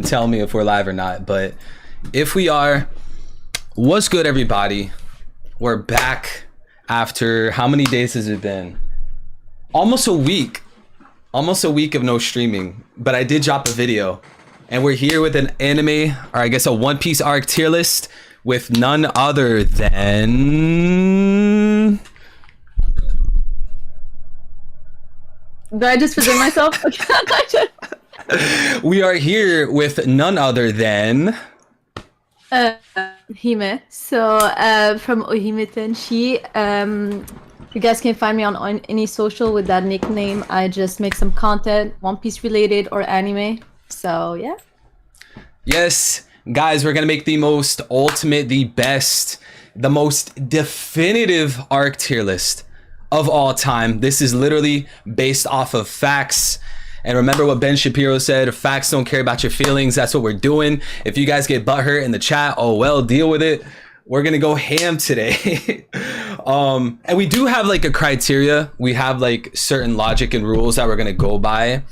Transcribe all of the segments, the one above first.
tell me if we're live or not, but if we are, what's good, everybody? We're back after how many days has it been? Almost a week. Almost a week of no streaming, but I did drop a video, and we're here with an anime, or I guess a One Piece arc tier list with none other than... Did I just present myself? We are here with none other than... Hime. So, from Ohime Tenshi. You guys can find me on any social with that nickname. I just make some content, One Piece related or anime. So, yeah. Yes, guys, we're gonna make the most ultimate, the best, the most definitive arc tier list of all time. This is literally based off of facts. And remember what Ben Shapiro said, facts don't care about your feelings. That's what we're doing. If you guys get butthurt in the chat, oh well, deal with it. We're gonna go ham today. And we do have like a criteria. We have like certain logic and rules that we're gonna go by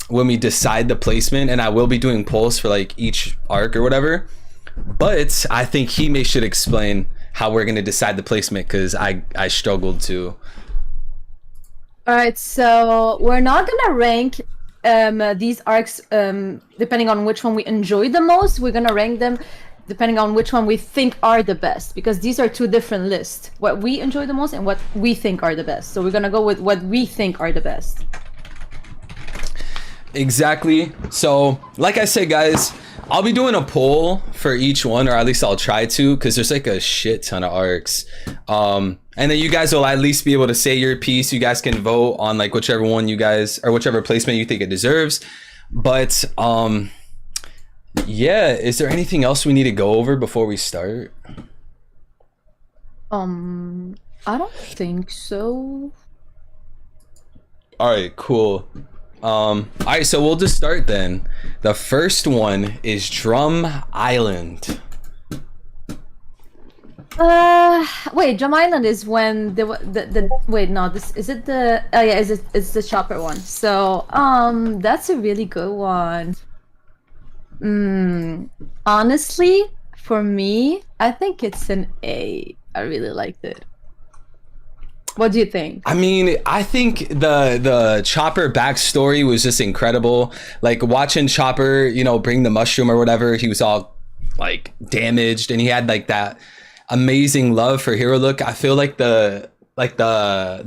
when we decide the placement. And I will be doing polls for like each arc or whatever. But I think Hime should explain how we're gonna decide the placement, because I struggled to. All right, so we're not gonna rank these arcs depending on which one we enjoy the most. We're gonna rank them depending on which one we think are the best, because these are two different lists: what we enjoy the most and what we think are the best. So we're gonna go with what we think are the best. Exactly. So like I said, guys, I'll be doing a poll for each one, or at least I'll try to, because there's like a shit ton of arcs. And then you guys will at least be able to say your piece. You guys can vote on like whichever one you guys, or whichever placement you think it deserves. But yeah, is there anything else we need to go over before we start? I don't think so. All right, cool. All right, so we'll just start then. The first one is Drum Island. Wait, Drum Island is when the wait, no, this is it the oh yeah, it's the chopper one. So that's a really good one. Honestly, for me, I think it's an A. I really liked it. What do you think? I mean, I think the Chopper backstory was just incredible. Like watching Chopper, you know, bring the mushroom or whatever, he was all like damaged, and he had like that amazing love for Hero Look. I feel like the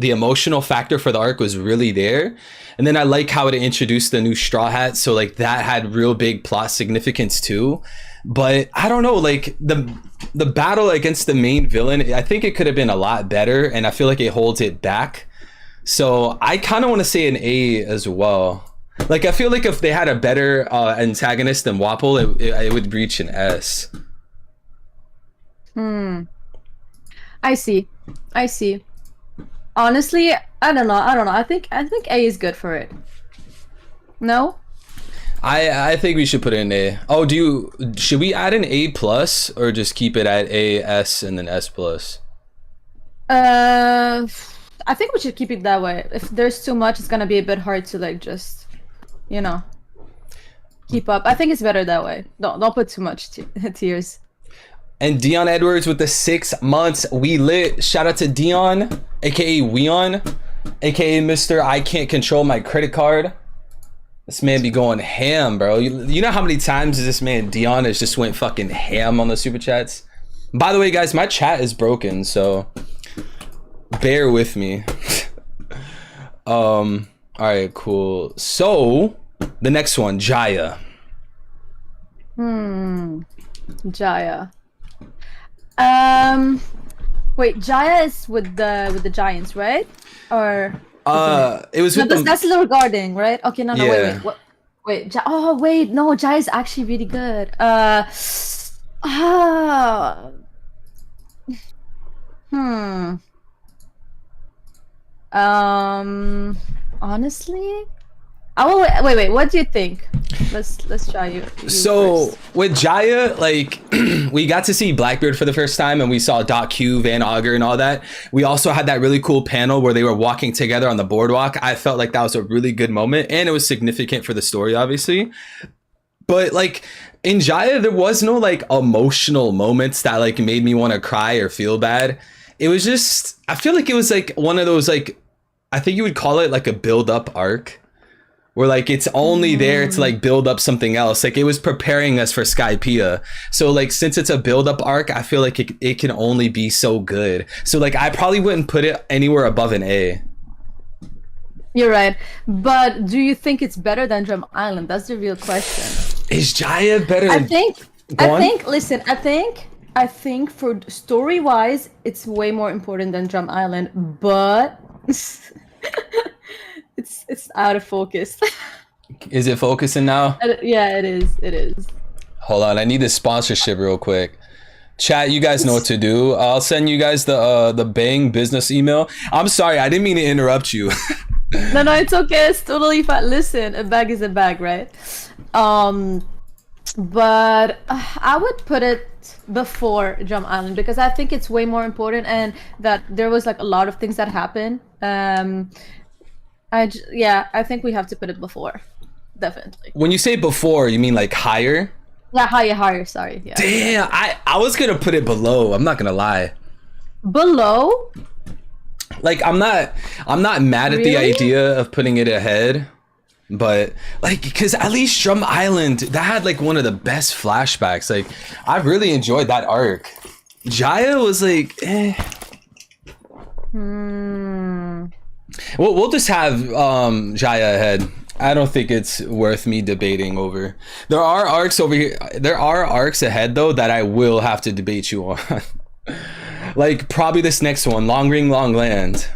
emotional factor for the arc was really there. And then I like how it introduced the new Straw Hat, so like that had real big plot significance too. But I don't know, like the battle against the main villain, I think it could have been a lot better, and I feel like it holds it back. So I kind of want to say an A as well. Like I feel like if they had a better antagonist than Wapol, it would reach an S. I see. Honestly, I don't know. I think A is good for it. No? I think we should put it in A. Oh, should we add an A plus, or just keep it at A, S, and then S plus? I think we should keep it that way. If there's too much, it's gonna be a bit hard to like just, you know, keep up. I think it's better that way. Don't put too much tears. And Dion Edwards with the 6 months. We lit. Shout out to Dion, aka Weon, aka Mr. I can't control my credit card. This man be going ham, bro. You know how many times this man Dion has just went fucking ham on the super chats? By the way, guys, my chat is broken, so bear with me. All right, cool. So the next one, Jaya. Jaya. Wait, Jaya is with the giants, right? Or it was with that's Little Garden, right? Okay, no, yeah. wait, oh wait, no, Jaya is actually really good. Honestly, wait, what do you think? Let's try you so first. with Jaya, like we got to see Blackbeard for the first time, and we saw Doc Q, Van Auger, and all that. We also had that really cool panel where they were walking together on the boardwalk. I felt like that was a really good moment, and it was significant for the story, obviously. But like in Jaya, there was no like emotional moments that like made me want to cry or feel bad. It was just, I feel like it was like one of those like, I think you would call it like a build up arc where like it's only there to like build up something else. Like it was preparing us for Skypiea. So like since it's a build up arc, I feel like it can only be so good. So like I probably wouldn't put it anywhere above an A. You're right. But do you think it's better than Drum Island? That's the real question. Is Jaya better? I think listen, I think for story wise it's way more important than Drum Island, but it's out of focus. Is it focusing now? Yeah, it is. Hold on, I need this sponsorship real quick. Chat, you guys know what to do. I'll send you guys the Bang business email. I'm sorry, I didn't mean to interrupt you. No, it's okay. It's totally fine. Listen, a bag is a bag, right? But I would put it before Drum Island because I think it's way more important and that there was like a lot of things that happened. I think we have to put it before, definitely. When you say before, you mean like higher? Yeah, higher. Sorry. Yeah. Damn, I was gonna put it below. I'm not gonna lie. Below? Like I'm not mad at the idea of putting it ahead, but like because at least Drum Island that had like one of the best flashbacks. Like I really enjoyed that arc. Jaya was like, eh. We'll just have Jaya ahead. I don't think it's worth me debating over. There are arcs over here. There are arcs ahead though that I will have to debate you on. Like probably this next one, Long Ring Long Land.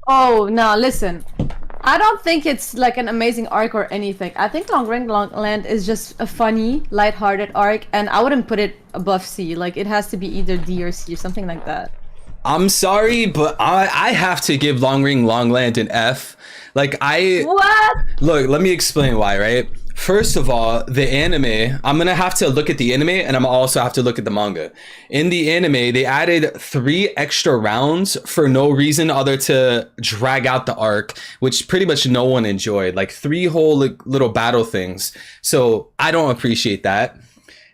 Oh no, listen. I don't think it's like an amazing arc or anything. I think Long Ring Long Land is just a funny, lighthearted arc, and I wouldn't put it above C. Like it has to be either D or C or something like that. I'm sorry, but I have to give Long Ring Long Land an F. Like What? Look, let me explain why, right? First of all, the anime, I'm gonna have to look at the anime and I'm also have to look at the manga. In the anime, they added 3 extra rounds for no reason other to drag out the arc, which pretty much no one enjoyed. Like 3 whole like, little battle things. So I don't appreciate that.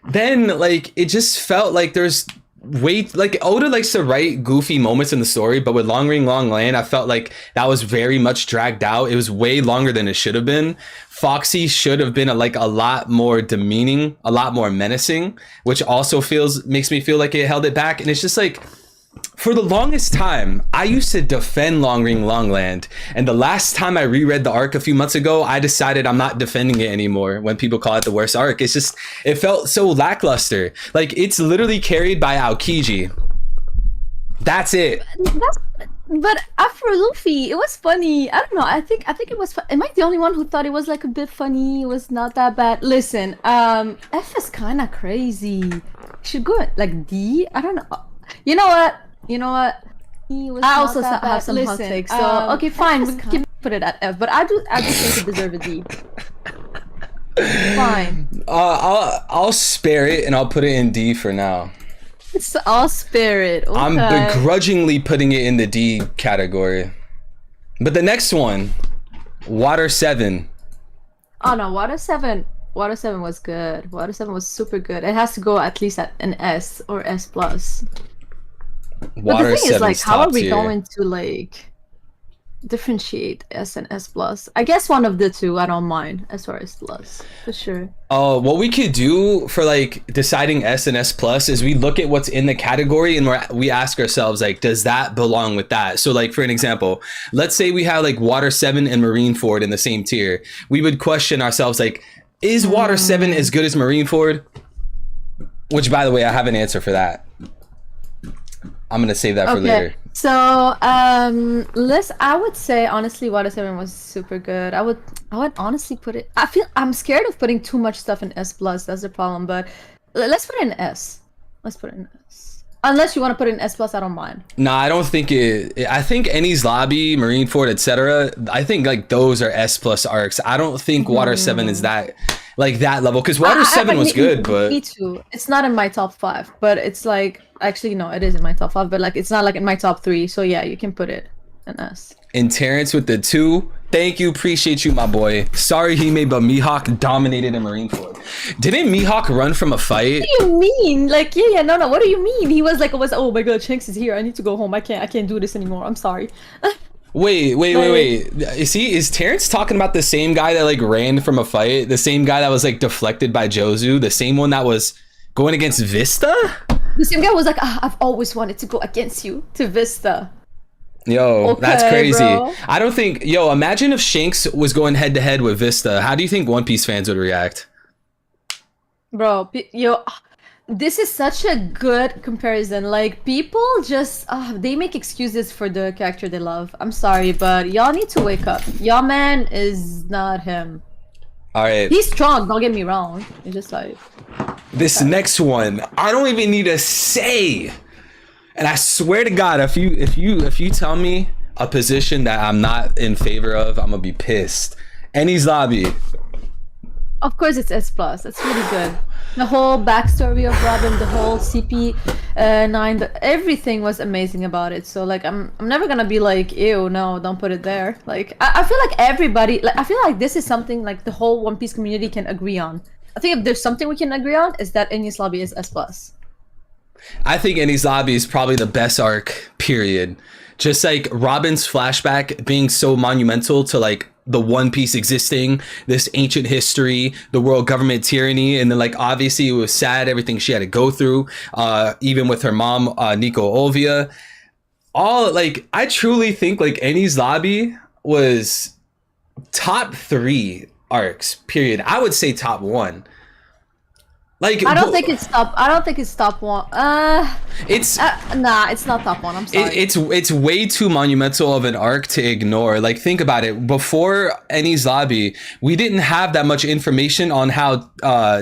Then like it just felt like there's like Oda likes to write goofy moments in the story, but with Long Ring Long Land I felt like that was very much dragged out. It was way longer than it should have been. Foxy should have been a lot more demeaning, a lot more menacing, which also makes me feel like it held it back. And it's just like for the longest time I used to defend Long Ring Long Land, and the last time I reread the arc a few months ago I decided I'm not defending it anymore when people call it the worst arc. It's just it felt so lackluster. Like it's literally carried by Aokiji. That's it. But Afro Luffy, it was funny. I don't know. I think it was. Am I the only one who thought it was like a bit funny? It was not that bad. Listen, F is kind of crazy. Should go like D. I don't know. You know what? I also have some hot takes. So okay, fine. We can put it at F. But I do think it deserves a D. Fine. I'll spare it and I'll put it in D for now. It's all spirit. Okay. I'm begrudgingly putting it in the D category. But the next one, Water 7. Oh no, Water 7 was good. Water 7 was super good. It has to go at least at an S or S plus. But the thing is, like, how are we going to like differentiate S and S plus? I guess one of the two. I don't mind S or S plus for sure. What we could do for like deciding S and S plus is we look at what's in the category and we ask ourselves like, does that belong with that? So like for an example, let's say we have like Water 7 and Marineford in the same tier. We would question ourselves like, is Water 7 as good as Marineford? Which by the way, I have an answer for that. I'm gonna save that for later. So, I would say honestly, Water 7 was super good. I would honestly put it. I'm scared of putting too much stuff in S plus. That's the problem. But let's put it in S. Let's put it in S. Unless you want to put it in S plus, I don't mind. No, I don't think I think Enies Lobby, Marineford, etc. I think like those are S plus arcs. I don't think Water 7 is that like that level because Water 7 was good, but me too. It's not in my top 5, but it's like actually no, it is in my top 5, but like it's not like in my top 3. So yeah, you can put it an S. And Terrence with the 2. Thank you, appreciate you, my boy. Sorry he made, but Mihawk dominated in Marineford. Didn't Mihawk run from a fight? What do you mean? Like, yeah, no. What do you mean? He was like, oh my god, Shanks is here. I need to go home. I can't do this anymore. I'm sorry. Wait. Is Terrence talking about the same guy that like ran from a fight? The same guy that was like deflected by Jozu? The same one that was going against Vista? The same guy was like, I've always wanted to go against you to Vista. Yo, Okay, that's crazy. bro. I don't think, imagine if Shanks was going head to head with Vista. How do you think One Piece fans would react? Bro, this is such a good comparison. Like, people just, they make excuses for the character they love. I'm sorry, but y'all need to wake up. Y'all man is not him. All right. He's strong, don't get me wrong. It's just like... This next one, I don't even need to say. And I swear to God, if you tell me a position that I'm not in favor of, I'm gonna be pissed. Enies Lobby. Of course it's S+. That's really good. The whole backstory of Robin, the whole CP9, everything was amazing about it. So like I'm never gonna be like, ew, no, don't put it there. Like I feel like everybody, like I feel like this is something like the whole One Piece community can agree on. I think if there's something we can agree on is that Enies Lobby is S+. I think Enies Lobby is probably the best arc, period. Just like Robin's flashback being so monumental to like the One Piece existing, this ancient history, the world government tyranny, and then like obviously it was sad everything she had to go through, even with her mom, Nico Olvia. All like I truly think like Enies Lobby was top 3 arcs, period. I would say top 1. Like I don't think it's top 1. It's nah, it's not top 1. I'm sorry. It's way too monumental of an arc to ignore. Like think about it. Before Enies Lobby, we didn't have that much information on how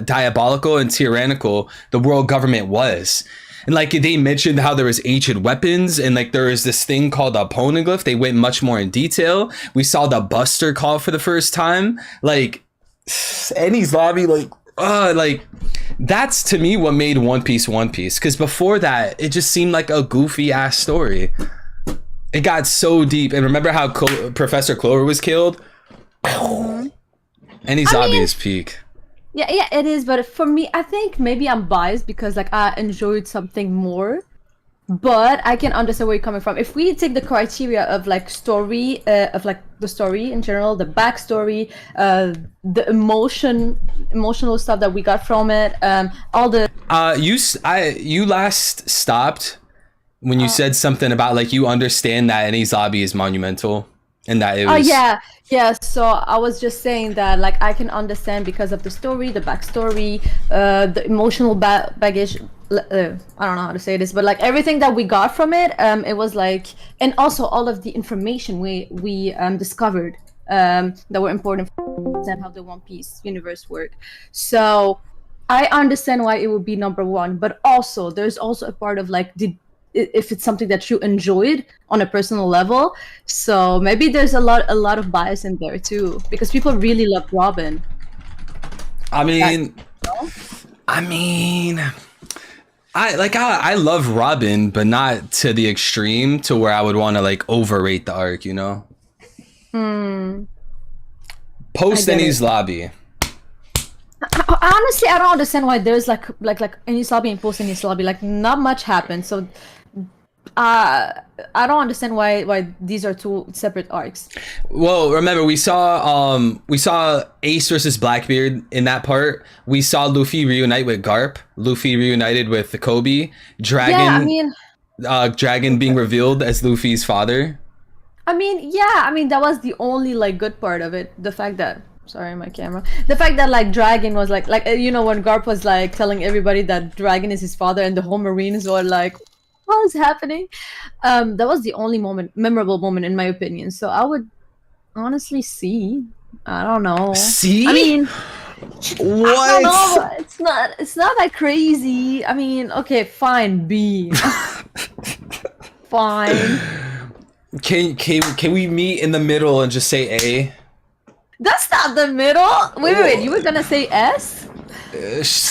diabolical and tyrannical the world government was. And like they mentioned how there was ancient weapons and like there is this thing called a poneglyph. They went much more in detail. We saw the Buster call for the first time. Like Enies Lobby, like that's to me what made One Piece because before that it just seemed like a goofy ass story. It got so deep. And remember how Professor Clover was killed? Enies Lobby is peak. Yeah, it is. But for me, I think maybe I'm biased because like I enjoyed something more. But I can understand where you're coming from. If we take the criteria of like story, of like the story in general, the backstory, the emotional stuff that we got from it, all the you last stopped when you said something about like you understand that Enies Lobby is monumental and that it was. Yeah. So I was just saying that like I can understand because of the story, the backstory, the emotional baggage. I don't know how to say this, but like everything that we got from it, it was like, and also all of the information we discovered that were important for and how the One Piece universe worked. So I understand why it would be number 1, but also there's also a part of like if it's something that you enjoyed on a personal level. So maybe there's a lot of bias in there too, because people really love Robin. I love Robin, but not to the extreme to where I would want to like overrate the arc, you know? Post Enies Lobby. Honestly, I don't understand why there's like Enies Lobby and post Enies Lobby. Like not much happened, so I don't understand why these are 2 separate arcs. Well, remember we saw Ace versus Blackbeard in that part. We saw Luffy reunite with Garp. Luffy reunited with Kobe. Dragon. Yeah, Dragon being revealed as Luffy's father. That was the only like good part of it. The fact that sorry, my camera. The fact that like Dragon was like you know when Garp was like telling everybody that Dragon is his father and the whole Marines were like, what is happening? That was the only memorable moment in my opinion. So I would honestly see. I don't know. See? I mean, what? I don't know. It's not that crazy. I mean, okay, fine, B. Fine. Can we meet in the middle and just say A? That's not the middle. Wait. You were gonna say S?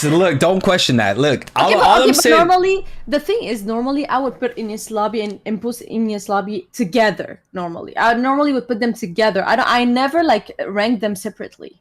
Look, don't question that. Look, all, Okay, all I'm but saying. normally the thing is normally I would put Ines Lobby and Impulse Ines Lobby together. Normally, I normally would put them together. I never like rank them separately.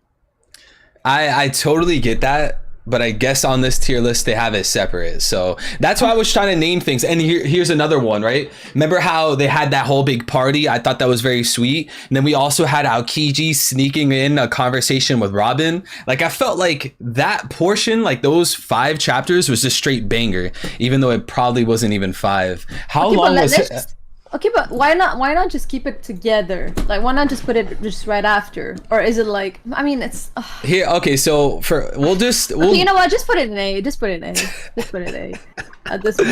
I totally get that, but I guess on this tier list they have it separate. So that's why I was trying to name things. And here's another one, right? Remember how they had that whole big party? I thought that was very sweet. And then we also had Aokiji sneaking in a conversation with Robin. Like I felt like that portion, like those 5 chapters, was just straight banger, even though it probably wasn't even 5. How Okay, long but was let's it? just, okay, but why not? Why not just keep it together? Like, why not just put it just right after? Or is it like? I mean, it's. Here, okay, so we'll Okay, you know what? Just put it in A. Just put it in A. Just put it in A. At this point,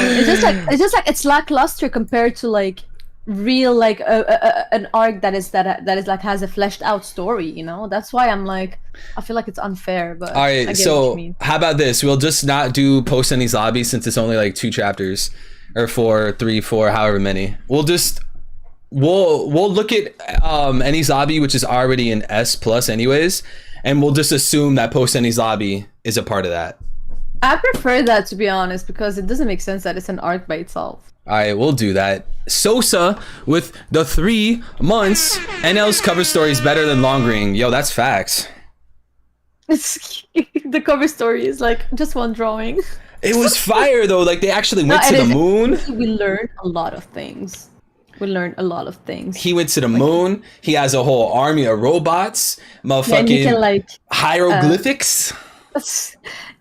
it's lackluster compared to like real like an arc that is like has a fleshed out story. You know, that's why I'm like, I feel like it's unfair. But all I right, get what so you mean. how about this? We'll just not do Post Sunny's Lobby since it's only like 2 chapters, or 4, 3, 4, however many. We'll look at Enies Lobby, which is already an S plus anyways, and we'll just assume that Post Enies Lobby is a part of that. I prefer that, to be honest, because it doesn't make sense that it's an arc by itself. All right, we'll do that. Sosa with the 3 months. NL's cover story is better than Long Ring. Yo, that's facts. It's the cover story is like just one drawing. It was fire though. Like they actually went No, to it the is- moon. We learned a lot of things. We learned a lot of things. He went to the moon. He has a whole army of robots, And he motherfucking can like, hieroglyphics.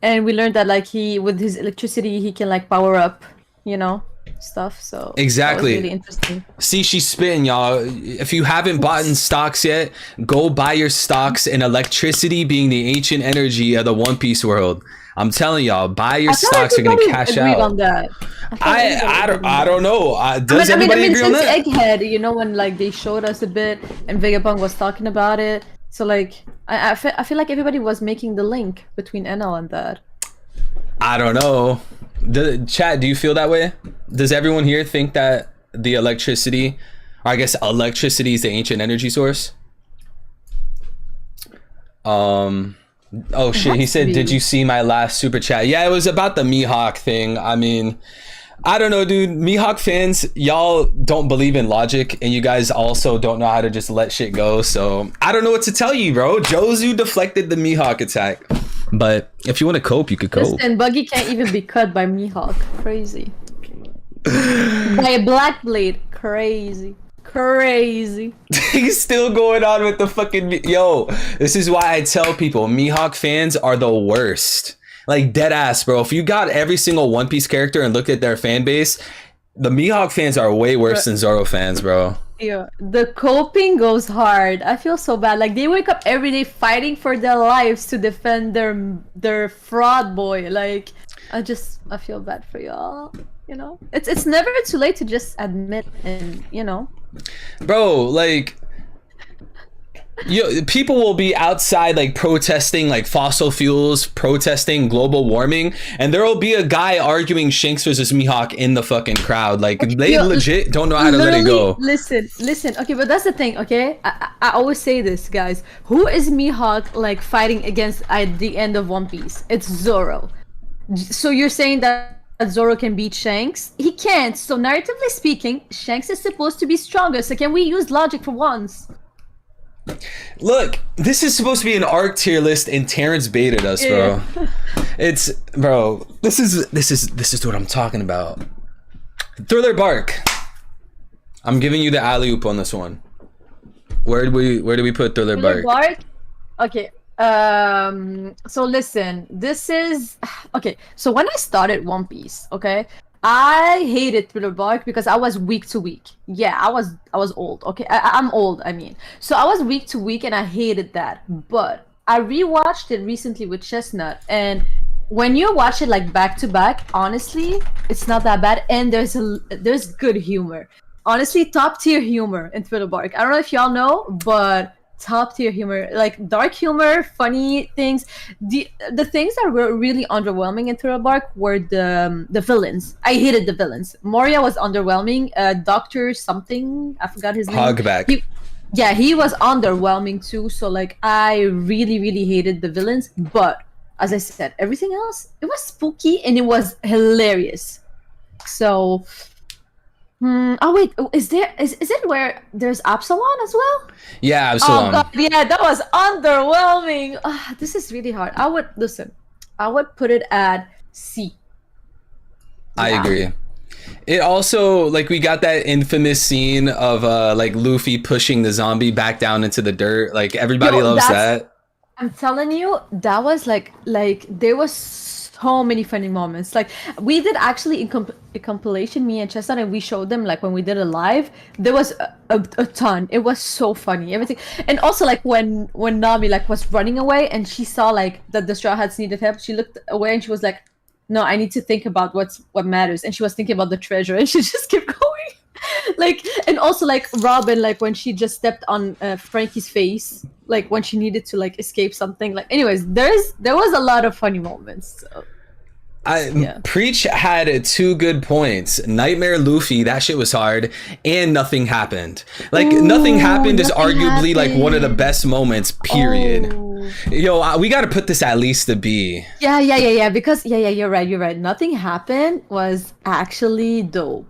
and we learned that like he with his electricity he can like power up, you know, stuff. So Exactly. that was really interesting. See, she's spitting, y'all. If you haven't bought in stocks yet, go buy your stocks in electricity being the ancient energy of the One Piece world. I'm telling y'all, buy your I thought stocks. You're gonna everybody cash agreed out. on that. I don't know. Does anybody agree on since that? Egghead, you know, when like they showed us a bit and Vegapunk was talking about it. So like I feel like everybody was making the link between NL and that. I don't know. Chat, do you feel that way? Does everyone here think that the electricity, or I guess electricity is the ancient energy source? Oh shit, he said, did you see my last super chat? Yeah, it was about the Mihawk thing. I mean, I don't know, dude. Mihawk fans, y'all don't believe in logic, and you guys also don't know how to just let shit go. So I don't know what to tell you, bro. Jozu deflected the Mihawk attack. But if you want to cope, you could cope. Listen, Buggy can't even be cut by Mihawk. Crazy. By a Black Blade. Crazy. Crazy. He's still going on with the fucking... Yo, this is why I tell people, Mihawk fans are the worst. Like, dead ass, bro. If you got every single One Piece character and looked at their fan base, the Mihawk fans are way worse than Zoro fans, bro. Yeah, the coping goes hard. I feel so bad. Like they wake up every day fighting for their lives to defend their fraud boy. Like I feel bad for y'all. You know, it's never too late to just admit and you know. Bro, like, people will be outside like protesting like fossil fuels, protesting global warming, and there will be a guy arguing Shanks versus Mihawk in the fucking crowd. Like they legit don't know how to let it go. Listen. Okay, but that's the thing. Okay, I always say this, guys. Who is Mihawk like fighting against at the end of One Piece? It's Zoro. So you're saying that Zoro can beat Shanks? He can't. So narratively speaking, Shanks is supposed to be stronger. So can we use logic for once? Look, this is supposed to be an arc tier list, and Terrence baited us, bro. It's bro. This is what I'm talking about. Thriller Bark. I'm giving you the alley oop on this one. Where do we put Thriller Bark? Okay. So listen, this is okay. So when I started One Piece, okay, I hated Thriller Bark because I was week to week. Yeah, I was old. Okay, I'm old. I mean, so I was week to week, and I hated that. But I rewatched it recently with Chestnut, and when you watch it like back to back, honestly, it's not that bad, and there's good humor. Honestly, top tier humor in Thriller Bark. I don't know if y'all know, but top tier humor, like dark humor, funny things. The things that were really underwhelming in Thriller Bark were the villains. I hated the villains. Moria was underwhelming. Doctor something, I forgot his name. Hogback. He was underwhelming too. So like I really hated the villains, but as I said, everything else, it was spooky and it was hilarious. So, oh wait, is it where there's Absalom as well? Yeah, Oh Absalom. god, yeah, that was underwhelming. This is really hard. I would put it at C. I Yeah. agree. It also, like, we got that infamous scene of like Luffy pushing the zombie back down into the dirt. Like, everybody Yo, loves that's- that. I'm telling you, that was like there was so many funny moments. Like we did actually a compilation, me and Chestnut, and we showed them like when we did it live. There was a ton. It was so funny, everything, and also like when Nami like was running away and she saw like that the Straw Hats needed help, she looked away and she was like, "No, I need to think about what matters," and she was thinking about the treasure, and she just kept going. Like, and also like Robin, like when she just stepped on Frankie's face, like when she needed to like escape something. Like, anyways, there was a lot of funny moments. So. Yeah. Preach had 2 good points. Nightmare Luffy, that shit was hard, and nothing happened. Like, nothing happened is nothing arguably like one of the happened. best moments. Period. Oh. Yo, we got to put this at least a B. Yeah. Because you're right. Nothing happened was actually dope.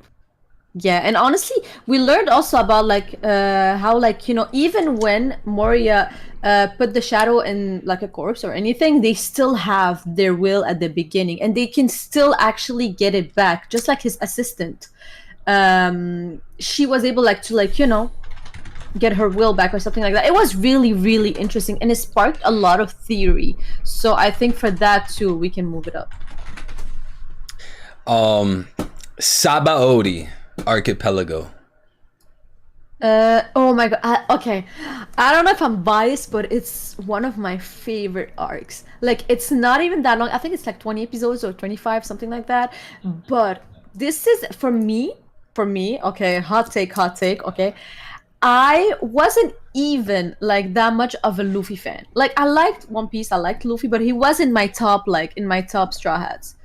Yeah, and honestly, we learned also about like how like even when Moria put the shadow in like a corpse or anything, they still have their will at the beginning, and they can still actually get it back, just like his assistant. She was able like to get her will back or something like that. It was really, really interesting, and it sparked a lot of theory. So I think for that too, we can move it up. Sabaody Archipelago. Oh my god. Okay. I don't know if I'm biased, but it's one of my favorite arcs. Like, it's not even that long. I think it's like 20 episodes or 25, something like that. But this is for me, okay, hot take, okay. I wasn't even like that much of a Luffy fan. Like, I liked One Piece, I liked Luffy, but he wasn't my top, like in my top Straw Hats.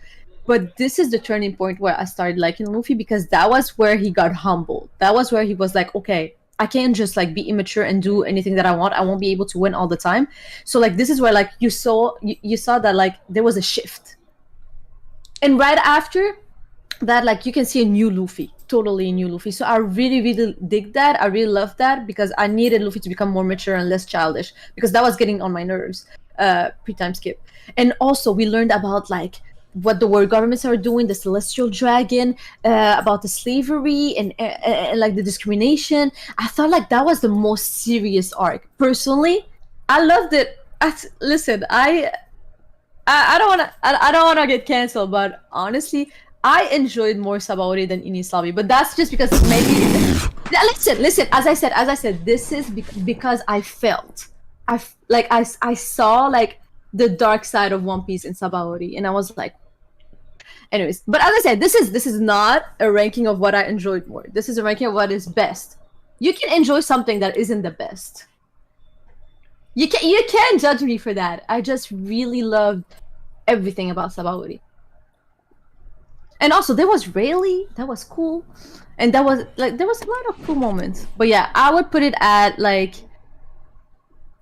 But this is the turning point where I started liking Luffy, because that was where he got humbled. That was where he was like, okay, I can't just like be immature and do anything that I want. I won't be able to win all the time. So like this is where like you saw that like there was a shift. And right after that, like you can see a new Luffy, totally a new Luffy. So I really, really dig that. I really love that, because I needed Luffy to become more mature and less childish, because that was getting on my nerves pre-time skip. And also we learned about like what the world governments are doing, the Celestial Dragon, about the slavery and like the discrimination. I felt like that was the most serious arc. Personally, I loved it. Listen, I don't want to get canceled, but honestly, I enjoyed more Sabaody than Inislabi. But that's just because maybe. Listen. As I said, this is because I felt, I saw like the dark side of One Piece in Sabaody, and I was like, anyways. But as I said, this is not a ranking of what I enjoyed more. This is a ranking of what is best. You can enjoy something that isn't the best. You can't judge me for that. I just really loved everything about Sabaody. And also there was Rayleigh, that was cool. And that was like there was a lot of cool moments. But yeah, I would put it at like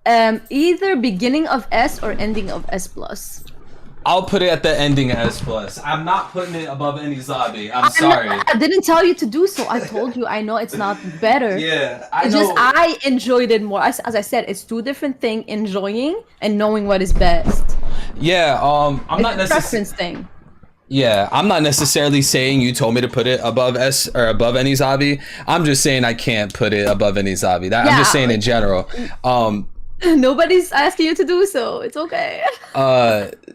either beginning of S or ending of S plus. I'll put it at the ending as plus. I'm not putting it above any Zabi. I'm sorry. I didn't tell you to do so. I told you. I know it's not better. Yeah, I It's know. just I enjoyed it more. As I said, it's 2 different things: enjoying and knowing what is best. Yeah, I'm not It's a necessarily. preference thing. Yeah, I'm not necessarily saying you told me to put it above S or above any Zabi. I'm just saying I can't put it above any Zabi. I'm Yeah. just saying in general. Nobody's asking you to do so. It's okay.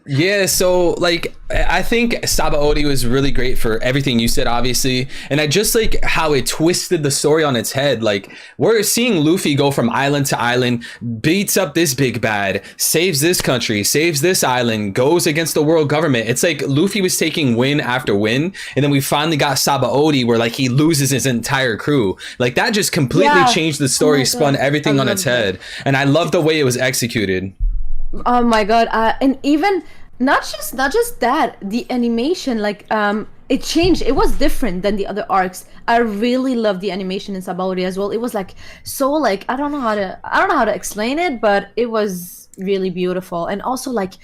Yeah, so like I think Sabaody was really great for everything you said, obviously, and I just like how it twisted the story on its head. Like we're seeing Luffy go from island to island, beats up this big bad, saves this country, saves this island, goes against the world government. It's like Luffy was taking win after win, and then we finally got Sabaody where like he loses his entire crew. Like that just completely Yeah. changed the story, my spun God. everything I on its love head, and I love the way it was executed. Oh my god! And even not just that, the animation, like it changed. It was different than the other arcs. I really love the animation in Sabaody as well. It was like so I don't know how to explain it, but it was really beautiful. And also like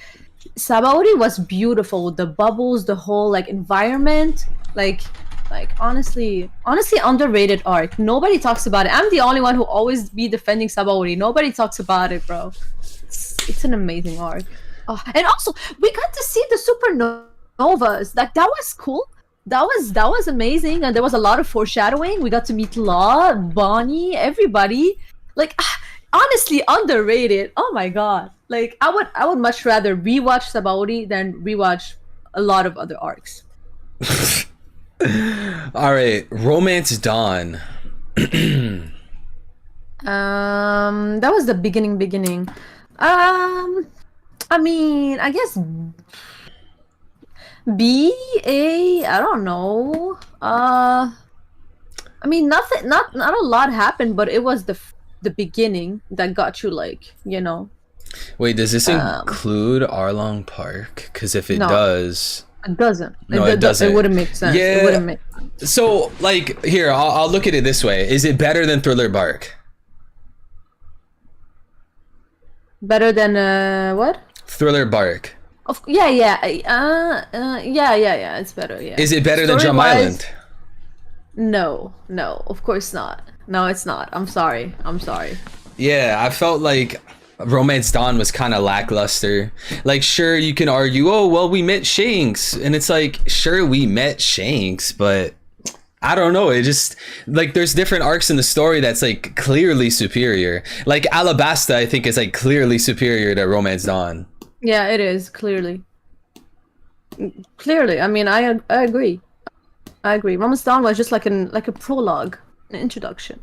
Sabaody was beautiful. The bubbles, the whole like environment, like honestly underrated arc. Nobody talks about it. I'm the only one who always be defending Sabaody. Nobody talks about it, bro. It's an amazing arc. Oh, and also we got to see the supernovas. Like that was cool. That was amazing, and there was a lot of foreshadowing. We got to meet Law, Bonnie, everybody. Like honestly underrated. Oh my god. Like I would much rather rewatch Sabaody than rewatch a lot of other arcs. All right, Romance Dawn. That was the beginning. I mean, I guess I don't know. I mean, not a lot happened, but it was the beginning that got you like, you know. Wait, does this include Arlong Park? Because if it No. does, It doesn't. No, it doesn't. It wouldn't make sense. Yeah. It wouldn't make sense. so like here, I'll look at it this way: is it better than Thriller Bark? Better than what? Thriller Bark. Yeah. It's better. Yeah. Is it better than Drum Story-wise, Island? No, of course not. No, it's not. I'm sorry. Yeah, I felt like Romance Dawn was kind of lackluster. Like, sure, you can argue, oh, well, we met Shanks. And it's like, sure, we met Shanks, but I don't know. It just, like, there's different arcs in the story that's, like, clearly superior. Like, Alabasta, I think, is, like, clearly superior to Romance Dawn. Yeah, it is clearly. Clearly, I mean, I agree. Romance Dawn was just like a prologue, an introduction.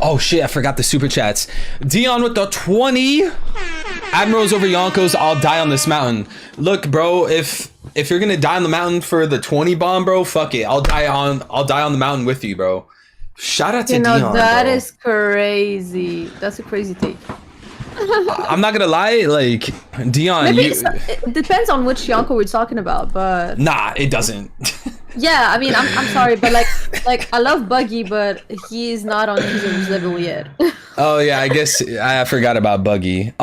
Oh, shit, I forgot the super chats. Dion with the 20. Admirals over Yonkos, I'll die on this mountain. Look, bro, if you're gonna die on the mountain for the 20 bomb, bro, fuck it. I'll die on the mountain with you, bro. Shout out to Dion, that bro. is crazy. That's a crazy take. I'm not gonna lie, like, Dion, Maybe you... it depends on which Yonko we're talking about, but Nah, it doesn't. yeah, I mean, I'm sorry, but like I love Buggy, but he's not on his level yet. Oh yeah, I guess I forgot about Buggy.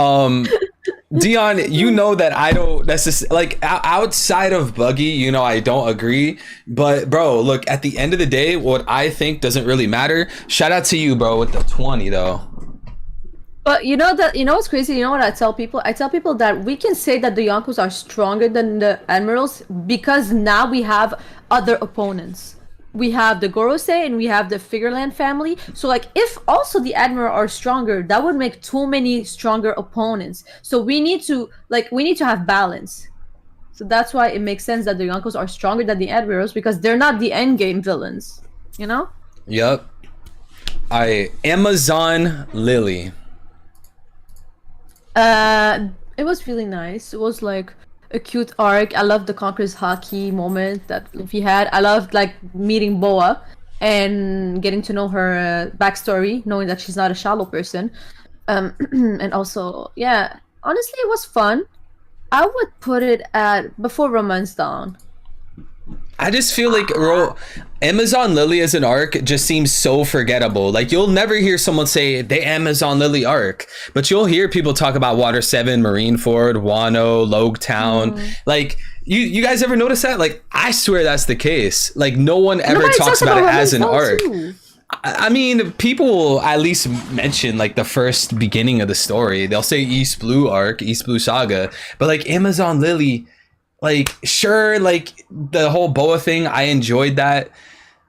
Dion, you know that I don't necessarily, like, outside of Buggy, you know, I don't agree. But bro, look, at the end of the day, what I think doesn't really matter. Shout out to you, bro, with the 20 though. But you know what's crazy? You know what I tell people? I tell people that we can say that the Yonkos are stronger than the Admirals because now we have other opponents. We have the Gorosei and we have the Figureland family. So like if also the Admiral are stronger, that would make too many stronger opponents. So we need to have balance. So that's why it makes sense that the Yonkos are stronger than the Admirals because they're not the endgame villains. You know? Yep. Amazon Lily. It was really nice. It was like a cute arc. I loved the Conqueror's Haki moment that Luffy had. I loved like meeting Boa and getting to know her backstory, knowing that she's not a shallow person. And also, yeah, honestly, it was fun. I would put it at before Romance Dawn. I just feel like Amazon Lily as an arc just seems so forgettable. Like you'll never hear someone say the Amazon Lily arc, but you'll hear people talk about Water 7, Marineford, Wano, Loguetown. Like you guys ever notice that? Like I swear that's the case. Like no one ever talks about it as an arc. I mean, people will at least mention like the first beginning of the story. They'll say East Blue arc, East Blue Saga, but like Amazon Lily, like sure, like the whole Boa thing, I enjoyed that,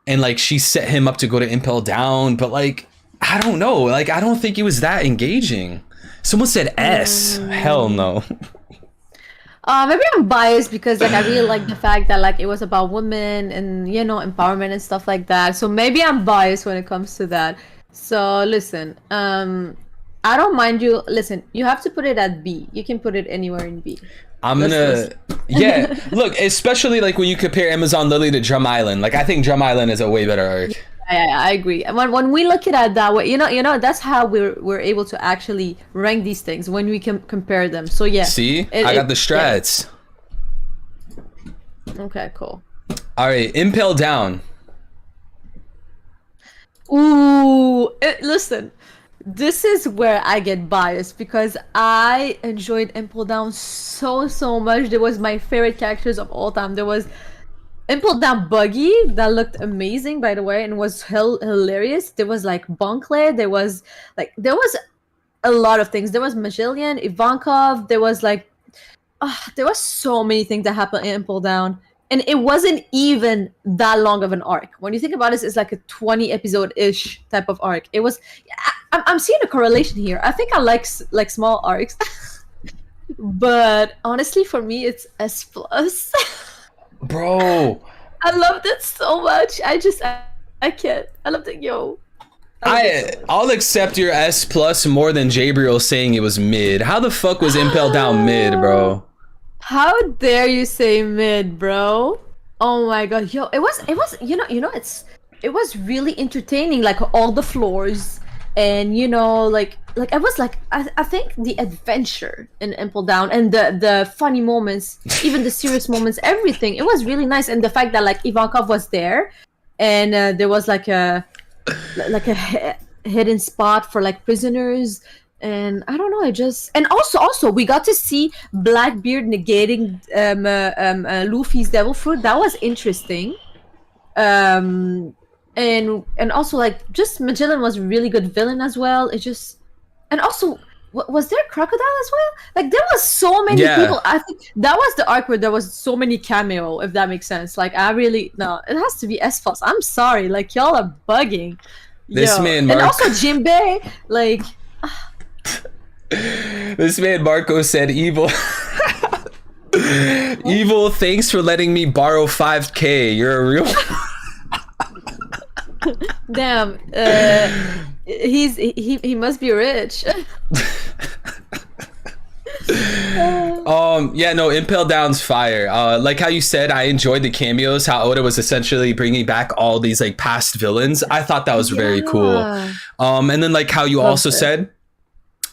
and like she set him up to go to Impel Down, but like I don't know, like I don't think it was that engaging. Someone said S. Hell no. Maybe I'm biased because like I really like the fact that like it was about women and you know empowerment and stuff like that. So maybe I'm biased when it comes to that. So listen, I don't mind you. Listen, you have to put it at B. You can put it anywhere in B. I'm gonna, yeah. Look, especially like when you compare Amazon Lily to Drum Island. Like I think Drum Island is a way better arc. I agree. And when we look at it that way, you know, that's how we're able to actually rank these things when we can compare them. So yeah. See, I got the strats. Yeah. Okay, cool. All right, Impel Down. Ooh, listen. this is where I get biased because I enjoyed Impel Down so much. There was my favorite characters of all time. There was Impel Down Buggy that looked amazing, by the way, and was hilarious. There was like Bunkle. There was a lot of things. There was Magellan, Ivankov. There was like, there was so many things that happened in Impel Down, and it wasn't even that long of an arc. When you think about it, it's like a 20 episode ish type of arc. It was. I'm seeing a correlation here. I think I like small arcs, but honestly, for me, it's S plus. Bro, I loved it so much. I can't. I loved it, yo. I'll accept your S plus more than Jabriel saying it was mid. How the fuck was Impel Down mid, bro? How dare you say mid, bro? Oh my god, yo, it was it was really entertaining, like all the floors, and I was like I think the adventure in Impel Down and the funny moments, even the serious moments, everything, it was really nice. And the fact that like Ivankov was there, and there was like a hidden spot for like prisoners, and I don't know, it just, and also we got to see Blackbeard negating Luffy's devil fruit. That was interesting. And also like just Magellan was a really good villain as well. It just, and also was there Crocodile as well? Like there was so many people. I think that was the arc where there was so many cameo, if that makes sense. Like I really, no, it has to be S plus. I'm sorry, like y'all are bugging. This man and also Jinbei, like this man Marco said evil. Evil, thanks for letting me borrow 5K. You're a real damn. He must be rich. Yeah, no, Impel Down's fire. Like how you said, I enjoyed the cameos, how Oda was essentially bringing back all these like past villains. I thought that was very cool. And then like how you also said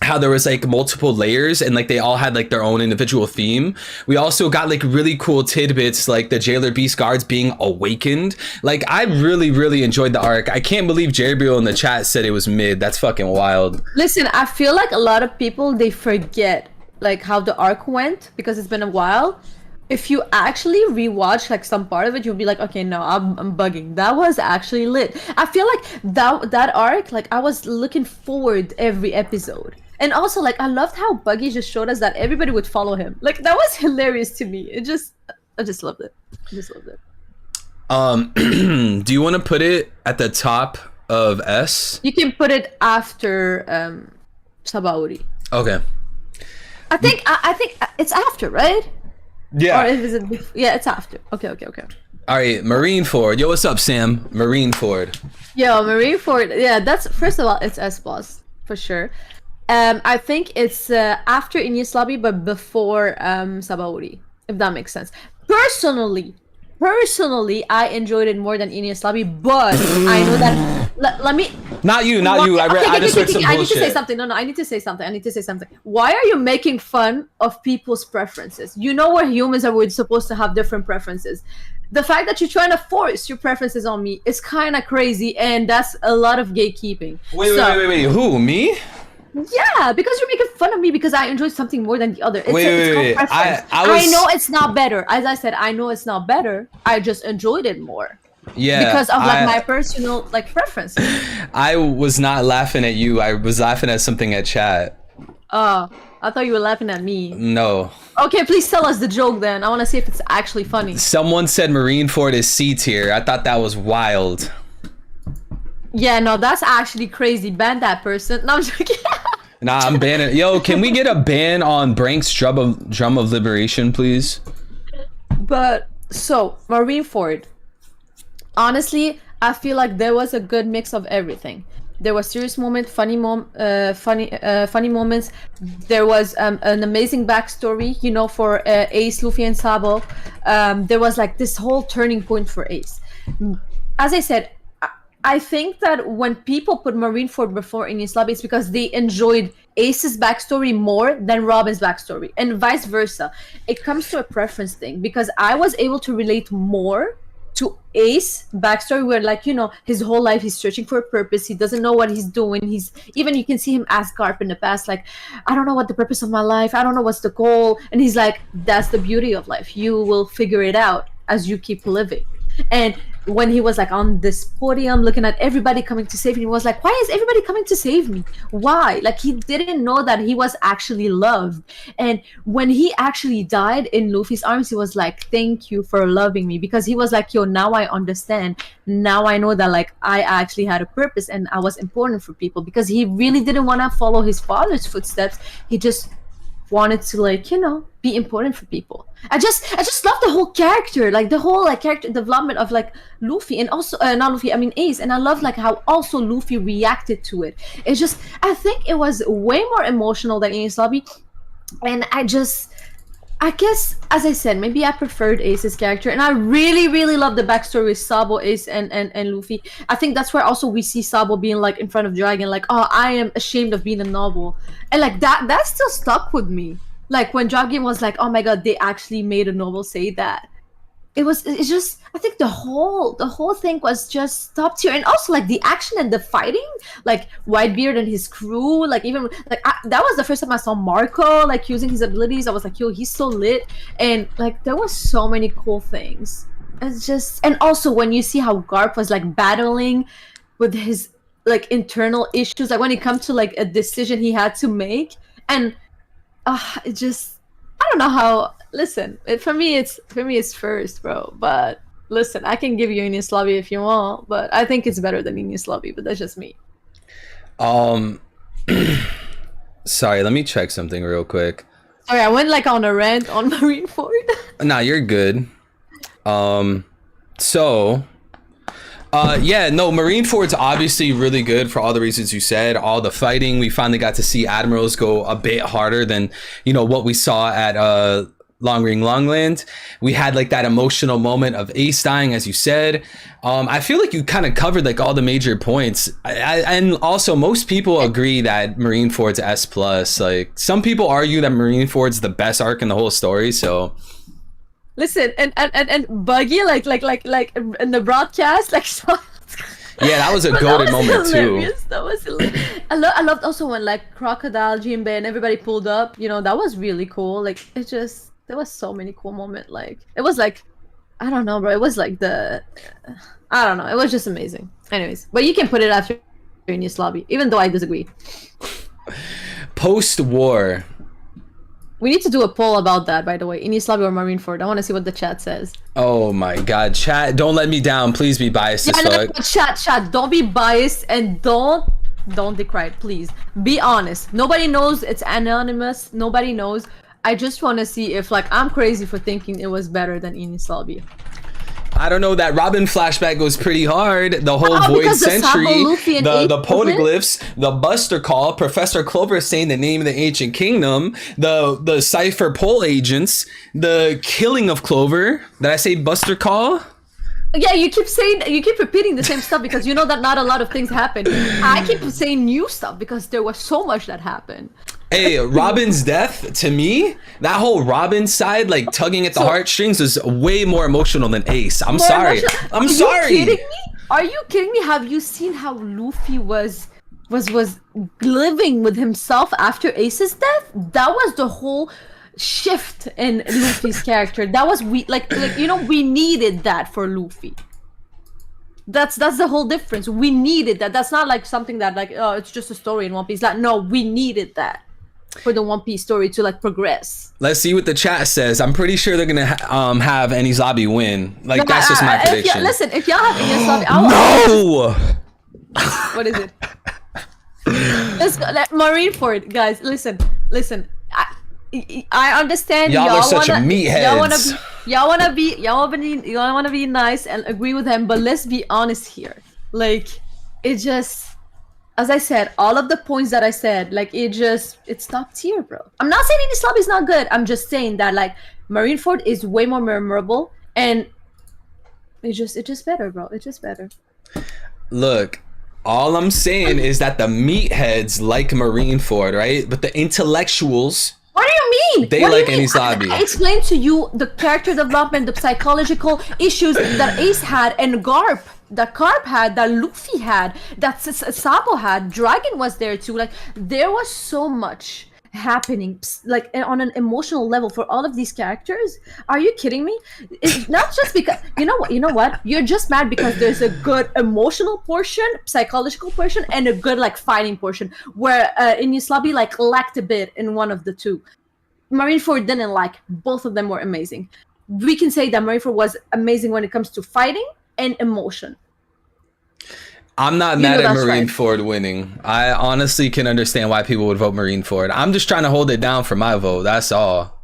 how there was like multiple layers and like they all had like their own individual theme. We also got like really cool tidbits like the Jailer Beast guards being awakened. Like I really enjoyed the arc. I can't believe Jabriel in the chat said it was mid. That's fucking wild. Listen, I feel like a lot of people, they forget like how the arc went because it's been a while. If you actually rewatch like some part of it, you'll be like, okay, no, I'm bugging. That was actually lit. I feel like that arc, like I was looking forward every episode. And also, like, I loved how Buggy just showed us that everybody would follow him. Like, that was hilarious to me. I just loved it. I just loved it. Do you want to put it at the top of S? You can put it after Sabaody. Okay. I think it's after, right? Yeah. Or is it before? Yeah, it's after. Okay. All right, Marineford. Yo, what's up, Sam? Marineford. Yo, Marineford. Yeah, that's, first of all, it's S plus for sure. I think it's after Enies Lobby, but before Sabaody, if that makes sense. Personally, I enjoyed it more than Enies Lobby, but I know that. Let me. Not you. I just read some bullshit. I need to say something. No, I need to say something. Why are you making fun of people's preferences? You know we're humans and we're supposed to have different preferences. The fact that you're trying to force your preferences on me is kind of crazy, and that's a lot of gatekeeping. Wait. Who, me? Yeah, because you're making fun of me because I enjoy something more than the other. It's Wait. called preference. I know it's not better. As I said, I know it's not better. I just enjoyed it more. Yeah. Because of like my personal like preferences. I was not laughing at you. I was laughing at something at chat. I thought you were laughing at me. No. Okay, please tell us the joke then. I want to see if it's actually funny. Someone said Marineford is C tier. I thought that was wild. Yeah, no, that's actually crazy. Ban that person. No, I'm joking. Nah, I'm banning. Yo, can we get a ban on Brank's Drum of Liberation, please? But so Marineford, honestly, I feel like there was a good mix of everything. There was serious moments, funny moments. There was an amazing backstory, you know, for Ace, Luffy, and Sabo. There was like this whole turning point for Ace. As I said, I think that when people put Marineford before Enies Lobby, it's because they enjoyed Ace's backstory more than Robin's backstory, and vice versa. It comes to a preference thing because I was able to relate more to Ace backstory, where like, you know, his whole life he's searching for a purpose. He doesn't know what he's doing. He's even, you can see him ask Garp in the past, like, I don't know what the purpose of my life. I don't know what's the goal. And he's like, that's the beauty of life. You will figure it out as you keep living. And when he was like on this podium looking at everybody coming to save him, he was like, why is everybody coming to save me? Why? Like, he didn't know that he was actually loved. And when he actually died in Luffy's arms, he was like, thank you for loving me, because he was like, yo, now I understand. Now I know that like I actually had a purpose and I was important for people, because he really didn't want to follow his father's footsteps. He just wanted to, like, you know, be important for people. I just love the whole character, like the whole like character development of like Luffy, and also not Luffy, I mean Ace. And I love like how also Luffy reacted to it. It's just, I think it was way more emotional than Enies Lobby. And I guess, as I said, maybe I preferred Ace's character, and I really love the backstory with Sabo, Ace, and Luffy. I think that's where also we see Sabo being like in front of Dragon, like, oh, I am ashamed of being a noble, and like that still stuck with me. Like when Dragon was like, oh my god, they actually made a noble say that. It's just, I think the whole thing was just top tier. And also like the action and the fighting, like Whitebeard and his crew, like even like that was the first time I saw Marco like using his abilities. I was like, yo, he's so lit. And like there was so many cool things. It's just, and also when you see how Garp was like battling with his like internal issues, like when it comes to like a decision he had to make, and it just, I don't know how. Listen, for me it's first, bro. But listen, I can give you Enies Lobby if you want, but I think it's better than Enies Lobby. But that's just me. Sorry, let me check something real quick. Sorry, I went like on a rant on Marineford. Nah, you're good. Yeah, no, Marineford's obviously really good for all the reasons you said. All the fighting, we finally got to see admirals go a bit harder than, you know, what we saw at Long Ring Longland. We had like that emotional moment of Ace dying, as you said. I feel like you kind of covered like all the major points. And also most people agree that Marineford's S+. Like some people argue that Marineford's the best arc in the whole story, so listen, and Buggy like in the broadcast, like so yeah, that was a golden moment hilarious. too. That was hilarious. I loved also when like Crocodile, Jinbei, and everybody pulled up. You know, that was really cool. Like it just, there was so many cool moments. Like it was like, I don't know, bro. It was like I don't know. It was just amazing. Anyways, but you can put it after Enies Lobby, even though I disagree. Post-war. We need to do a poll about that, by the way. Enies Lobby or Marineford? I want to see what the chat says. Oh my god, chat, don't let me down. Please be biased as fuck. No, chat, don't be biased and don't decry it, please. Be honest. Nobody knows, it's anonymous. Nobody knows. I just want to see if like I'm crazy for thinking it was better than Enies Lobby. I don't know, that Robin flashback goes pretty hard. The whole Void Century, the Poneglyphs, the Buster Call, Professor Clover saying the name of the ancient kingdom, the Cypher Pole agents, the killing of Clover. Did I say Buster Call? Yeah, you keep repeating the same stuff because you know that not a lot of things happen. I keep saying new stuff because there was so much that happened. Hey, Robin's death, to me, that whole Robin side, like tugging at the heartstrings, was way more emotional than Ace. I'm sorry. I'm sorry. Are you kidding me? Are you kidding me? Have you seen how Luffy was living with himself after Ace's death? That was the whole shift in Luffy's character. That was like you know, we needed that for Luffy. That's the whole difference. We needed that. That's not like something that like, oh, it's just a story in One Piece. Like, no, we needed that for the One Piece story to like progress. Let's see what the chat says. I'm pretty sure they're gonna have Enies Lobby win. Like, no, that's just my prediction. Listen, if y'all have Enies Lobby, no. What is it? Let's go. Marineford, guys. Listen. I understand y'all are such meatheads. Y'all wanna be nice and agree with him, but let's be honest here. Like, it just, as I said, all of the points that I said, like it's top tier, bro. I'm not saying Enies Lobby is not good. I'm just saying that like Marineford is way more memorable, and it's just better, bro. It's just better. Look, all I'm saying is that the meatheads like Marineford, right? But the intellectuals. What do you you mean? They What do you like mean? Enies Lobby. I explained to you the character development, the psychological issues that Ace had, and Garp, that Garp had, that Luffy had, that Sabo had. Dragon was there too. Like, there was so much happening, like on an emotional level for all of these characters. Are you kidding me? It's not just because you know what, you're just mad because there's a good emotional portion, psychological portion, and a good like fighting portion, where Enies Lobby like lacked a bit in one of the two. Marineford didn't like. Both of them were amazing. We can say that Marineford was amazing when it comes to fighting and emotion. I'm not mad at Marineford winning. I honestly can understand why people would vote Marineford. I'm just trying to hold it down for my vote. That's all.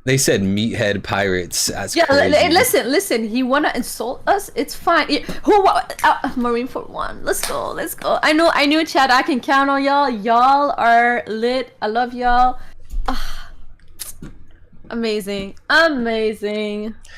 They said meathead pirates. That's crazy. Listen. He wanna insult us. It's fine. Marineford won. Let's go. I knew, Chad. I can count on y'all. Y'all are lit. I love y'all. Amazing.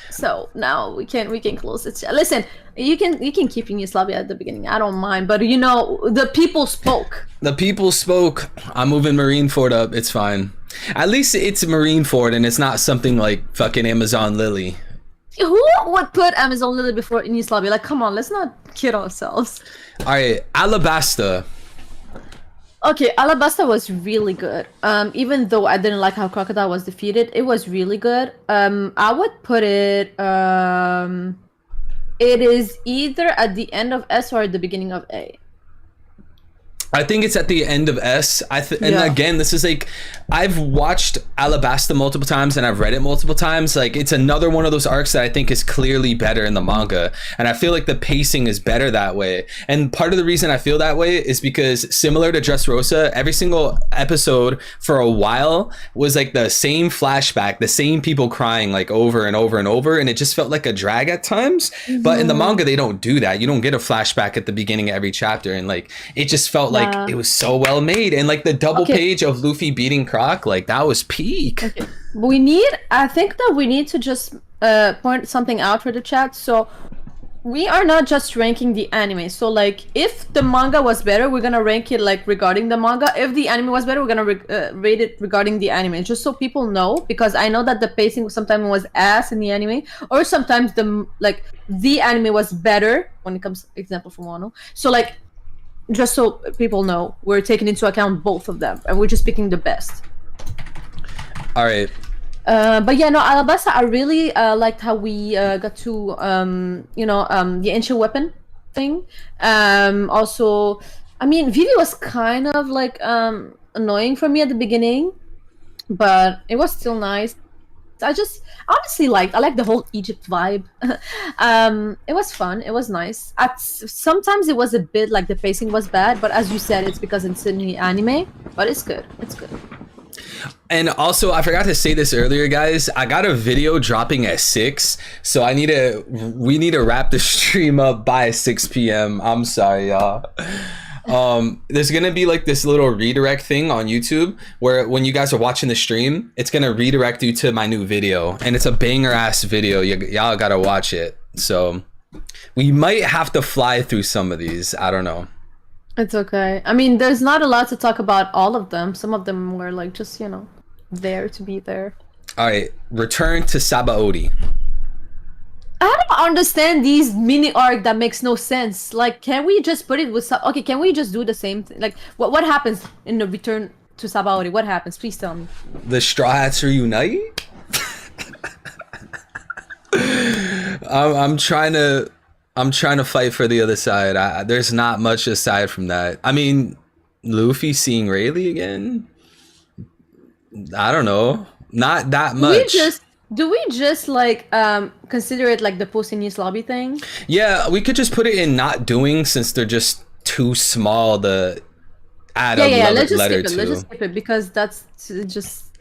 So now we can close it. Listen, you can keep Enies Lobby at the beginning. I don't mind, but the people spoke. The people spoke. I'm moving Marineford up. It's fine. At least it's Marineford and it's not something like fucking Amazon Lily. Who would put Amazon Lily before Enies Lobby? Like, come on, let's not kid ourselves. All right, Alabasta. Okay, Alabasta was really good. Even though I didn't like how Crocodile was defeated, it was really good. I would put it. It is either at the end of S or at the beginning of A. I think it's at the end of S. Again, this is like, I've watched Alabasta multiple times and I've read it multiple times. Like, it's another one of those arcs that I think is clearly better in the manga, and I feel like the pacing is better that way. And part of the reason I feel that way is because, similar to Dressrosa, every single episode for a while was like the same flashback, the same people crying like over and over and over, and it just felt like a drag at times. But in the manga, they don't do that. You don't get a flashback at the beginning of every chapter, and like it just felt like it was so well made. And like the double page of Luffy beating Croc, like that was peak. I think that we need to just point something out for the chat. So we are not just ranking the anime. So like, if the manga was better, we're gonna rank it like regarding the manga. If the anime was better, we're gonna rate it regarding the anime, just so people know, because I know that the pacing sometimes was ass in the anime, or sometimes the anime was better when it comes, example from Wano. So like, just so people know, we're taking into account both of them, and we're just picking the best. All right. But yeah, no, Alabasta, I really liked how we got to, the ancient weapon thing. Also, I mean, Vivi was kind of like annoying for me at the beginning, but it was still nice. I just honestly I like the whole Egypt vibe. It was fun. It was nice. Sometimes it was a bit like the pacing was bad, but as you said, it's because it's in the anime. But it's good. It's good. And also, I forgot to say this earlier, guys. I got a video dropping at 6, so we need to wrap the stream up by 6 p.m. I'm sorry, y'all. There's gonna be like this little redirect thing on YouTube where when you guys are watching the stream, it's gonna redirect you to my new video, and it's a banger ass video. Y'all gotta watch it. So we might have to fly through some of these. I don't know. It's okay. I mean, there's not a lot to talk about all of them. Some of them were like just there to be there. All right, return to Sabaody. I don't understand these mini arc that makes no sense. Like, can we just put it with okay? Can we just do the same thing? Like, what happens in the return to Sabaody? What happens? Please tell me. The Straw Hats reunite. I'm trying to fight for the other side. There's not much aside from that. I mean, Luffy seeing Rayleigh again. I don't know. Not that much. Do we just like consider it like the post-Enies Lobby thing? Yeah, we could just put it in not doing, since they're just too small to add a letter to. Let's just skip it because it just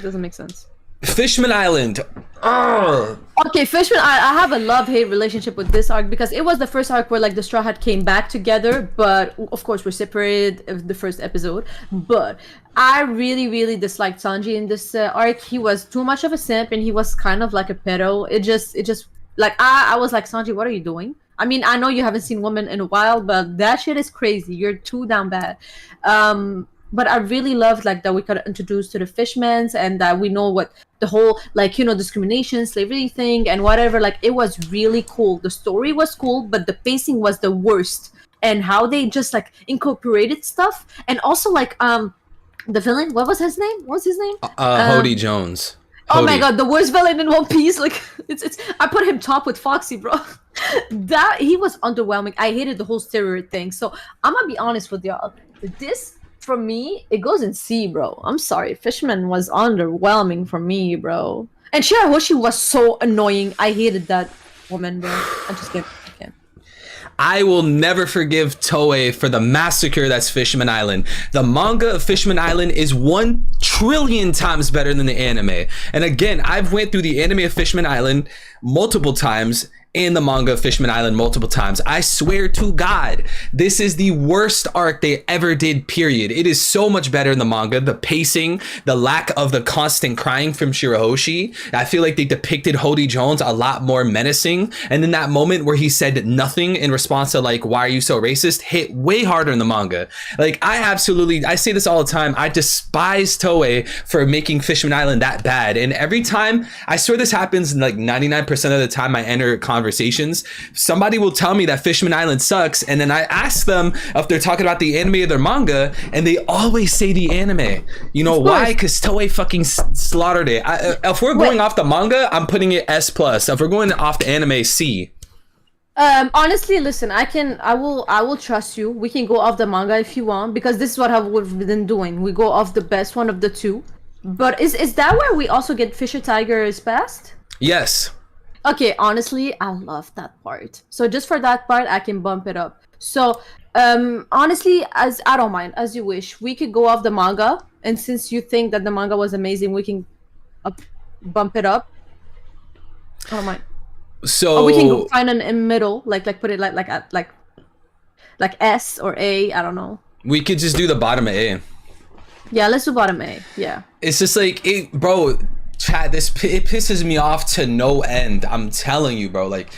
doesn't make sense. Fishman Island. Okay, Fishman. I have a love-hate relationship with this arc because it was the first arc where like the Straw Hat came back together, but of course we're separated of the first episode. But I really, really disliked Sanji in this arc. He was too much of a simp, and he was kind of like a pedo. It just like I was like, Sanji, what are you doing? I mean, I know you haven't seen Woman in a while, but that shit is crazy. You're too damn bad. But I really loved like that we got introduced to the fishmen and that we know what the whole like discrimination, slavery thing and whatever. Like it was really cool. The story was cool, but the pacing was the worst. And how they just like incorporated stuff, and also like the villain. What was his name? What's his name? Hody Jones. Oh my Hody. god, the worst villain in One Piece. Like it's. I put him top with Foxy, bro. That he was underwhelming. I hated the whole steroid thing. So I'm gonna be honest with y'all. This for me, it goes in C, bro. I'm sorry, Fishman was underwhelming for me, bro. And Shirahoshi was so annoying. I hated that woman, bro. I just can't. I will never forgive Toei for the massacre that's Fishman Island. The manga of Fishman Island is 1 trillion times better than the anime. And again, I've went through the anime of Fishman Island multiple times and the manga of Fishman Island multiple times. I swear to God, this is the worst arc they ever did, period. It is so much better in the manga. The pacing, the lack of the constant crying from Shirahoshi. I feel like they depicted Hody Jones a lot more menacing. And then that moment where he said nothing in response to like, why are you so racist, hit way harder in the manga. Like I say this all the time. I despise Toei for making Fishman Island that bad. And every time, I swear this happens like 99% of the time I enter conversations, somebody will tell me that Fishman Island sucks, and then I ask them if they're talking about the anime or their manga, and they always say the anime. You know why? Because Toei fucking slaughtered it. If we're going off the manga, I'm putting it S+. If we're going off the anime, C. Honestly, listen, I will trust you. We can go off the manga if you want, because this is what we've been doing. We go off the best one of the two. But is that where we also get Fisher Tiger's past? Yes. Okay, honestly, I love that part. So just for that part, I can bump it up. So, honestly, as I don't mind, as you wish. We could go off the manga, and since you think that the manga was amazing, we can bump it up. I don't mind. So or we can go find an in middle, like put it like S or A. I don't know. We could just do the bottom of A. Yeah, let's do bottom A. Yeah. It's just like it, bro. Chat, it pisses me off to no end. I'm telling you, bro. Like,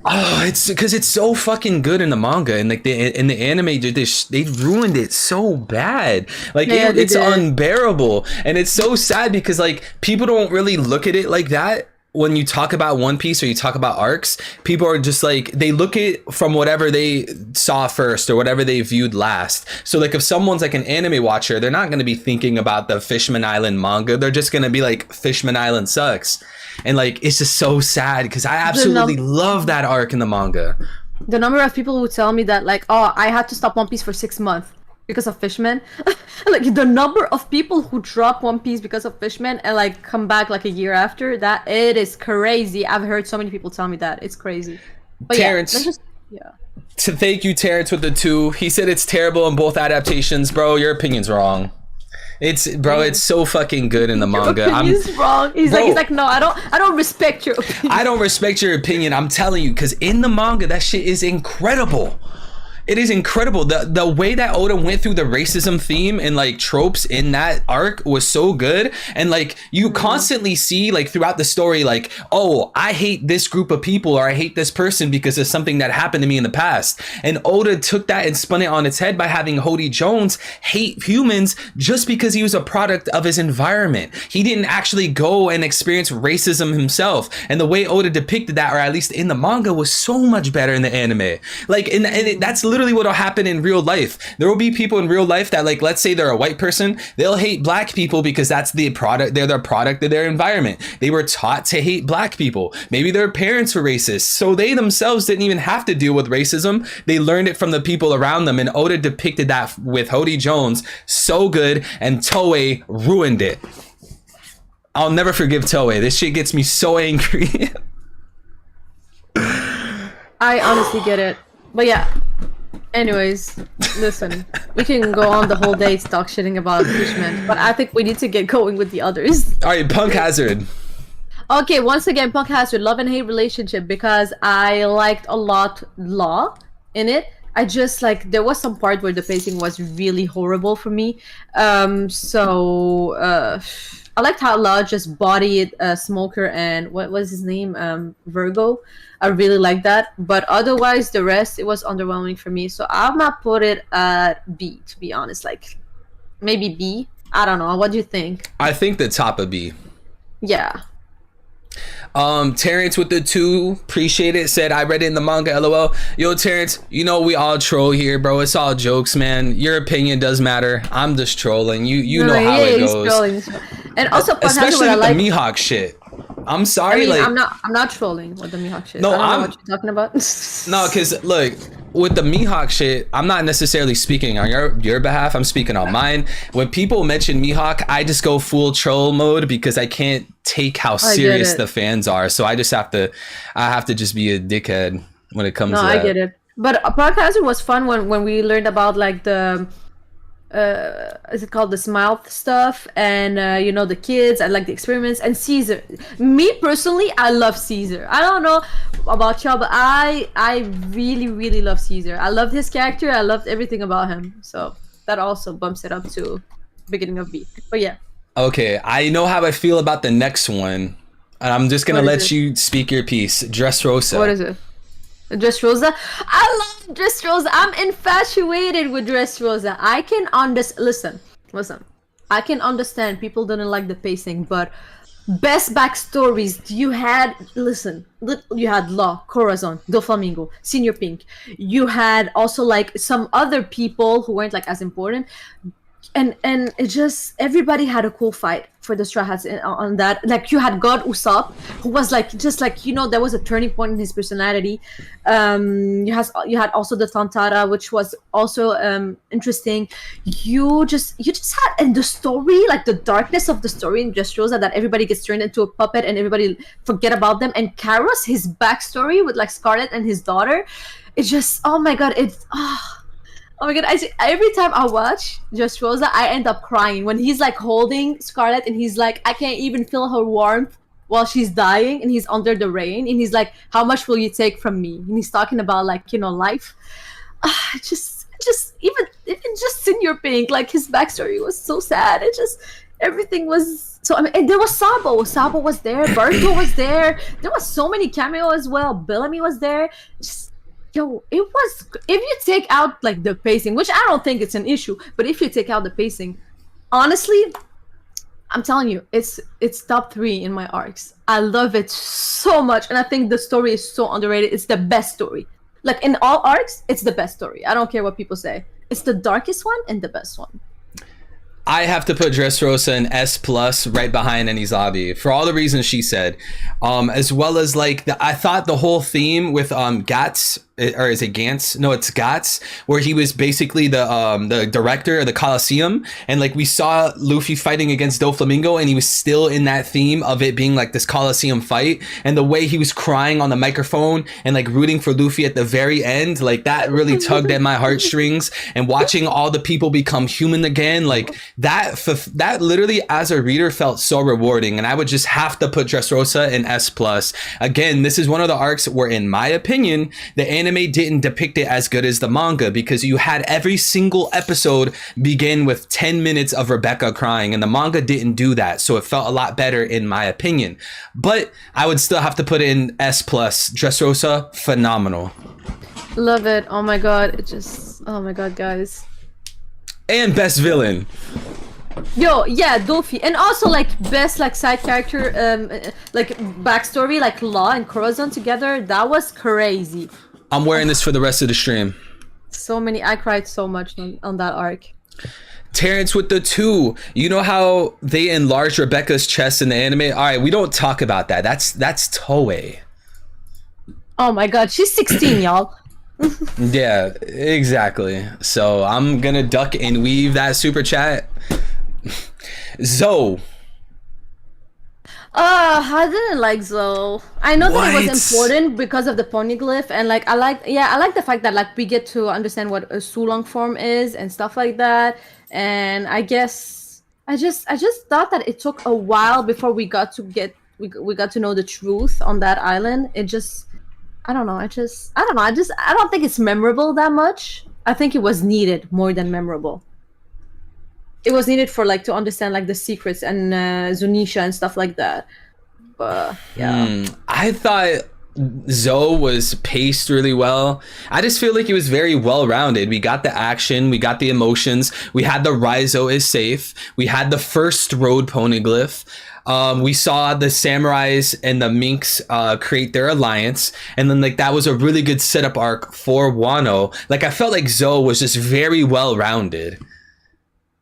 oh, it's because it's so fucking good in the manga, and like in the anime, they ruined it so bad. Like it's unbearable, and it's so sad because like people don't really look at it like that. When you talk about One Piece or you talk about arcs, people are just like, they look at from whatever they saw first or whatever they viewed last. So like if someone's like an anime watcher, they're not going to be thinking about the Fishman Island manga. They're just going to be like, Fishman Island sucks. And like, it's just so sad because I absolutely love that arc in the manga. The number of people who tell me that like, oh, I had to stop One Piece for 6 months because of Fishman. Like the number of people who drop One Piece because of Fishman and like come back like a year after that, it is crazy. I've heard so many people tell me that. It's crazy. But Terrence, to thank you, Terrence, with the 2. He said it's terrible in both adaptations. Bro, your opinion's wrong. It's so fucking good in the manga. He's wrong. He's like, no, I don't respect your opinion. I don't respect your opinion. I'm telling you, because in the manga, that shit is incredible. It is incredible. The way that Oda went through the racism theme and like tropes in that arc was so good. And like you constantly see like throughout the story, like, oh, I hate this group of people or I hate this person because of something that happened to me in the past. And Oda took that and spun it on its head by having Hody Jones hate humans just because he was a product of his environment. He didn't actually go and experience racism himself. And the way Oda depicted that, or at least in the manga, was so much better in the anime. Like, that's literally what'll happen in real life. There will be people in real life that, like, let's say they're a white person, they'll hate black people because that's the product, they're the product of their environment. They were taught to hate black people. Maybe their parents were racist, so they themselves didn't even have to deal with racism. They learned it from the people around them, and Oda depicted that with Hody Jones so good, and Toei ruined it. I'll never forgive Toei. This shit gets me so angry. I honestly get it. But yeah. Anyways, listen. We can go on the whole day talk shitting about Fishman, but I think we need to get going with the others. Alright, Punk Hazard. Okay, once again, Punk Hazard, love and hate relationship, because I liked a lot Law in it. I just like, there was some part where the pacing was really horrible for me. I liked how Law just bodied Smoker and what was his name? Virgo. I really like that. But otherwise, the rest, it was underwhelming for me. So I'm gonna put it at B, to be honest. Like, maybe B. I don't know. What do you think? I think the top of B. Yeah. Terrence with the 2, appreciate it, said I read it in the manga, lol. Yo, Terrence, you know we all troll here, bro. It's all jokes, man. Your opinion does matter. I'm just trolling. You know how it he's goes. trolling. And also, Especially with the Mihawk shit. I'm sorry, I mean, like I'm not trolling with the Mihawk shit. No, I don't I'm- know what you're talking about. no, because look, with the Mihawk shit, I'm not necessarily speaking on your behalf. I'm speaking on mine. When people mention Mihawk, I just go full troll mode because I can't take how serious the fans are. So I have to just be a dickhead when it comes to that. I get it. But Podcasting was fun when we learned about like the is it called the smile stuff, and you know, the kids and like the experiments and Caesar. Me personally, I love Caesar. I don't know about y'all, but I really love Caesar. I loved his character. I loved everything about him. So that also bumps it up to beginning of B. But yeah. Okay, I know how I feel about the next one, and I'm just gonna let you speak your piece. Dressrosa. What is it? Dressrosa? I love Dressrosa. I'm infatuated with Dressrosa. I can listen. I can understand people didn't like the pacing, but best backstories you had. Listen, you had Law, Corazon, Doflamingo, Senior Pink. You had also like some other people who weren't like as important. And it just, everybody had a cool fight for the Straw Hats on that. Like, you had God Usopp, who was like, just like, you know, there was a turning point in his personality. You had also the Tantara, which was also interesting. You just had, and the story, like the darkness of the story in Dressrosa, that everybody gets turned into a puppet and everybody forget about them. And Karos, his backstory with like Scarlet and his daughter, it's just, oh my god, it's oh my god, every time I watch Dressrosa, I end up crying when he's like holding Scarlet and he's like, I can't even feel her warmth while she's dying, and he's under the rain and he's like, how much will you take from me? And he's talking about like, you know, life. Just even just Senior Pink, like his backstory was so sad. It just, everything was so, I mean, and there was Sabo was there, Berto was there. There was so many cameo as well. Bellamy was there. Just, yo, it was, if you take out like the pacing, which I don't think it's an issue, but if you take out the pacing, honestly, I'm telling you, it's top 3 in my arcs. I love it so much, and I think the story is so underrated. It's the best story. Like in all arcs, it's the best story. I don't care what people say. It's the darkest one and the best one. I have to put Dressrosa in S+ right behind Enizabi for all the reasons she said, as well as like I thought the whole theme with Gats, or is it Gantz? No, it's Gats, where he was basically the director of the Coliseum, and like we saw Luffy fighting against Doflamingo, and he was still in that theme of it being like this Coliseum fight, and the way he was crying on the microphone and like rooting for Luffy at the very end, like that really tugged at my heartstrings. And watching all the people become human again, like that literally as a reader felt so rewarding, and I would just have to put Dressrosa in S+. Again, this is one of the arcs where, in my opinion, the anime didn't depict it as good as the manga, because you had every single episode begin with 10 minutes of Rebecca crying, and the manga didn't do that, so it felt a lot better in my opinion. But I would still have to put it in S+. Dressrosa, phenomenal. Love it. Oh my god, it just, oh my god, guys. And best villain. Yo, yeah, Dolphy, and also like best like side character, like backstory, like Law and Corazon together. That was crazy. I'm wearing this for the rest of the stream. So many, I cried so much on that arc. Terrence with the 2. You know how they enlarged Rebecca's chest in the anime? All right, we don't talk about that. That's Toei. Oh my god, she's 16, y'all. Yeah, exactly. So I'm gonna duck and weave that super chat. Zoe. I didn't like Zoe. I know that it was important because of the poneglyph, and like I like the fact that like we get to understand what a Sulong form is and stuff like that. And I guess I just thought that it took a while before we got to know the truth on that island. It just, I don't know. I don't think it's memorable that much. I think it was needed more than memorable. It was needed for like to understand like the secrets and Zunisha and stuff like that. But yeah, I thought Zoe was paced really well. I just feel like it was very well rounded. We got the action, we got the emotions, we had the Raizo is safe, we had the first road poneglyph. We saw the samurais and the minks create their alliance, and then like that was a really good setup arc for Wano. Like I felt like Zoe was just very well rounded,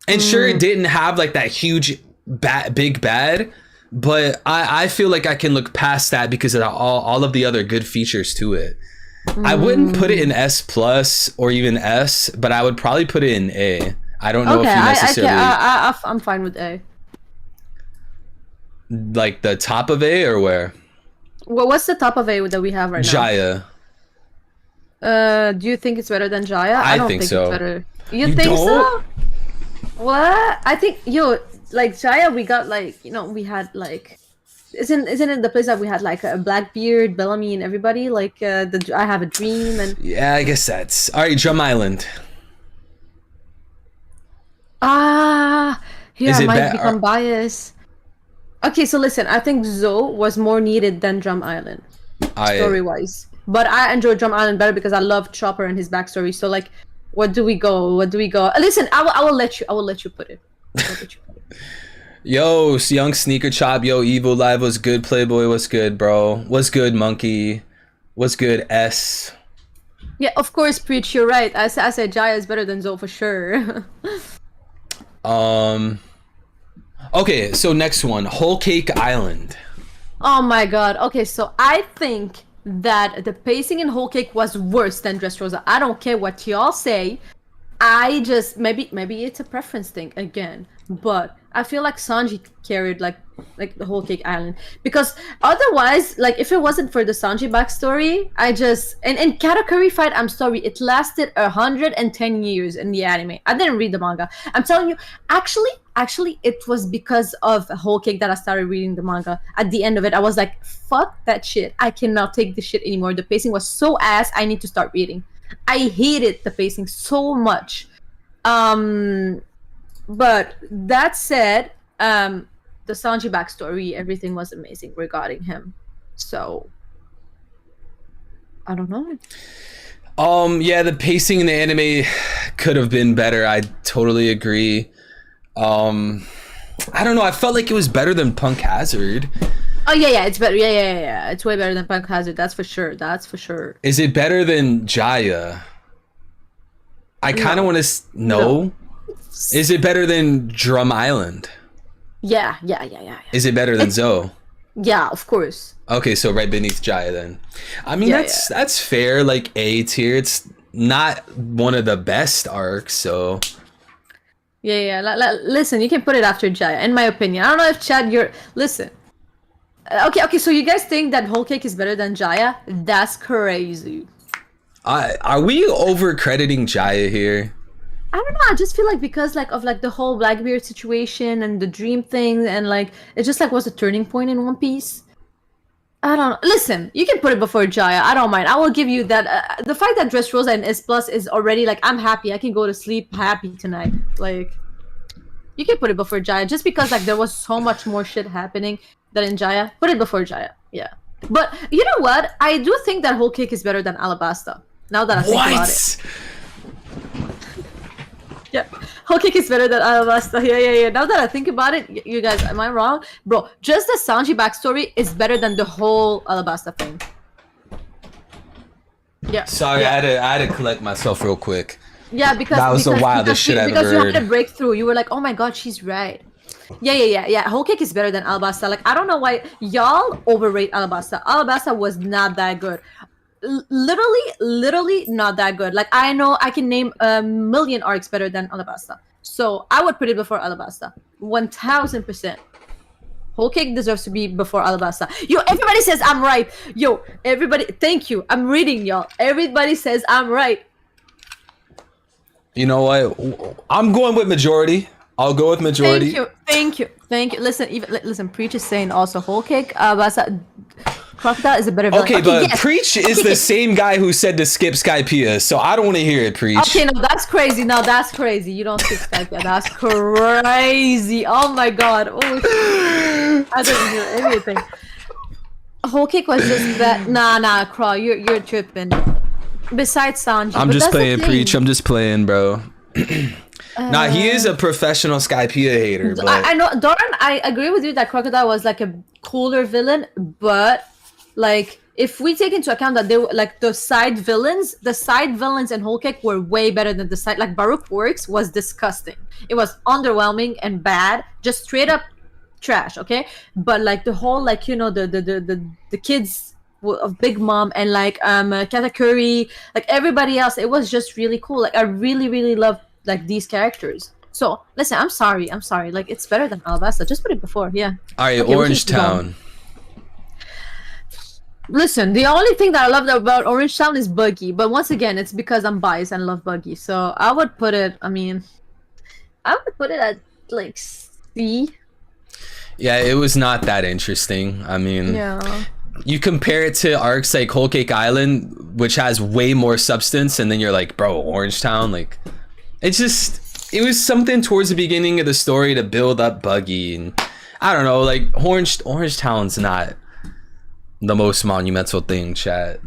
and sure it didn't have like that huge big bad, but I feel like I can look past that because of all of the other good features to it. I wouldn't put it in S plus or even S, but I would probably put it in A. I don't know if you necessarily I'm fine with A. like the top of A or where? Well, what's the top of A that we have right Jaya. now? Do you think it's better than Jaya? I don't think so. It's better. You think don't? so? What? I think like Jaya, we got like we had like, isn't it the place that we had like a Blackbeard, Bellamy, and everybody like I Have a Dream and Yeah, I guess that's all right. Drum Island. Here Is I it might become biased. Okay, so listen, I think Zoe was more needed than Drum Island, story-wise. But I enjoyed Drum Island better because I love Chopper and his backstory. So like, what do we go? Listen, I will let you put it. Yo, Young Sneaker Chop. Yo, Evil Live was good. Playboy was good, bro. Was good. Monkey was good. S. Yeah, of course, Preach. You're right. I said Jaya is better than Zoe for sure. Okay, so next one, Whole Cake Island. Oh my god. Okay, so I think that the pacing in Whole Cake was worse than Dressrosa. I don't care what y'all say. I just maybe it's a preference thing again, but I feel like Sanji carried like the Whole Cake Island, because otherwise, like if it wasn't for the Sanji backstory, and Katakuri fight, I'm sorry, it lasted 110 years in the anime. I didn't read the manga. I'm telling you, actually it was because of Whole Cake that I started reading the manga. At the end of it, I was like, fuck that shit. I cannot take this shit anymore. The pacing was so ass. I need to start reading. I hated the pacing so much. But that said, the Sanji backstory, everything was amazing regarding him. So I don't know. Yeah, the pacing in the anime could have been better. I totally agree. I don't know. I felt like it was better than Punk Hazard. Oh yeah, it's better. Yeah. It's way better than Punk Hazard. That's for sure. Is it better than Jaya? I kind of want to know. Is it better than Drum Island? Yeah. Is it better than Zoe? Yeah, of course. Okay, so right beneath Jaya then. I mean, that's fair. Like A tier. It's not one of the best arcs, so. Yeah. Listen, you can put it after Jaya, in my opinion. I don't know if Chad, listen. Okay. So you guys think that Whole Cake is better than Jaya? That's crazy. Are we over crediting Jaya here? I don't know. I just feel like because of the whole Blackbeard situation and the dream thing, and like it just like was a turning point in One Piece. I don't know. Listen, you can put it before Jaya. I don't mind. I will give you that. The fact that Dressrosa and S Plus is already like, I'm happy. I can go to sleep happy tonight. Like, you can put it before Jaya just because like there was so much more shit happening than in Jaya. Put it before Jaya. Yeah. But you know what? I do think that Whole Cake is better than Alabasta. Now that I think about it. Yeah, Whole Cake is better than Alabasta. Yeah. Now that I think about it, you guys, am I wrong? Bro, just the Sanji backstory is better than the whole Alabasta thing. Yeah. Sorry, yeah. I had to collect myself real quick. Yeah, because that was the wildest shit I've ever heard. Because you had a breakthrough. You were like, oh my god, she's right. Yeah. Whole Cake is better than Alabasta. Like, I don't know why y'all overrate Alabasta. Alabasta was not that good. Literally not that good. Like, I know I can name a million arcs better than Alabasta. So I would put it before Alabasta. 1000%. Whole Cake deserves to be before Alabasta. Yo, everybody says I'm right. Yo, everybody, thank you. I'm reading y'all. Everybody says I'm right. You know what? I'm going with majority. I'll go with majority. Thank you. Listen, Preach is saying also Whole Cake. Crocodile is a better villain. Okay, but yes. Preach is the same guy who said to skip Skypiea, so I don't want to hear it, Preach. Okay, no, that's crazy. You don't skip Skypiea. That's crazy. Oh my god. Oh, I didn't hear anything. Whole Cake was just that. Nah, Craw, you're tripping. Besides Sanji, I'm but just that's the playing, thing. Preach. I'm just playing, bro. Nah, he is a professional Skypiea hater, but I know, Doran. I agree with you that Crocodile was like a cooler villain, but like if we take into account that they were like the side villains in Whole Cake were way better than the side. Like Baruch Works was disgusting. It was underwhelming and bad, just straight up trash. Okay, but like the whole like the kids of Big Mom and like Katakuri, like everybody else, it was just really cool. Like I really love like these characters. So listen, I'm sorry. Like it's better than Alabasta. Just put it before, yeah. all right, Okay, Orange Town. Listen, the only thing that I love about Orange Town is Buggy, but once again, it's because I'm biased and love Buggy. So I would put it. I mean, I would put it at like C. Yeah, it was not that interesting. I mean, Yeah. you compare it to arcs like Whole Cake Island, which has way more substance, and then you're like, bro, Orange Town, like, it was something towards the beginning of the story to build up Buggy, and I don't know, like Orange Town's not the most monumental thing, chat.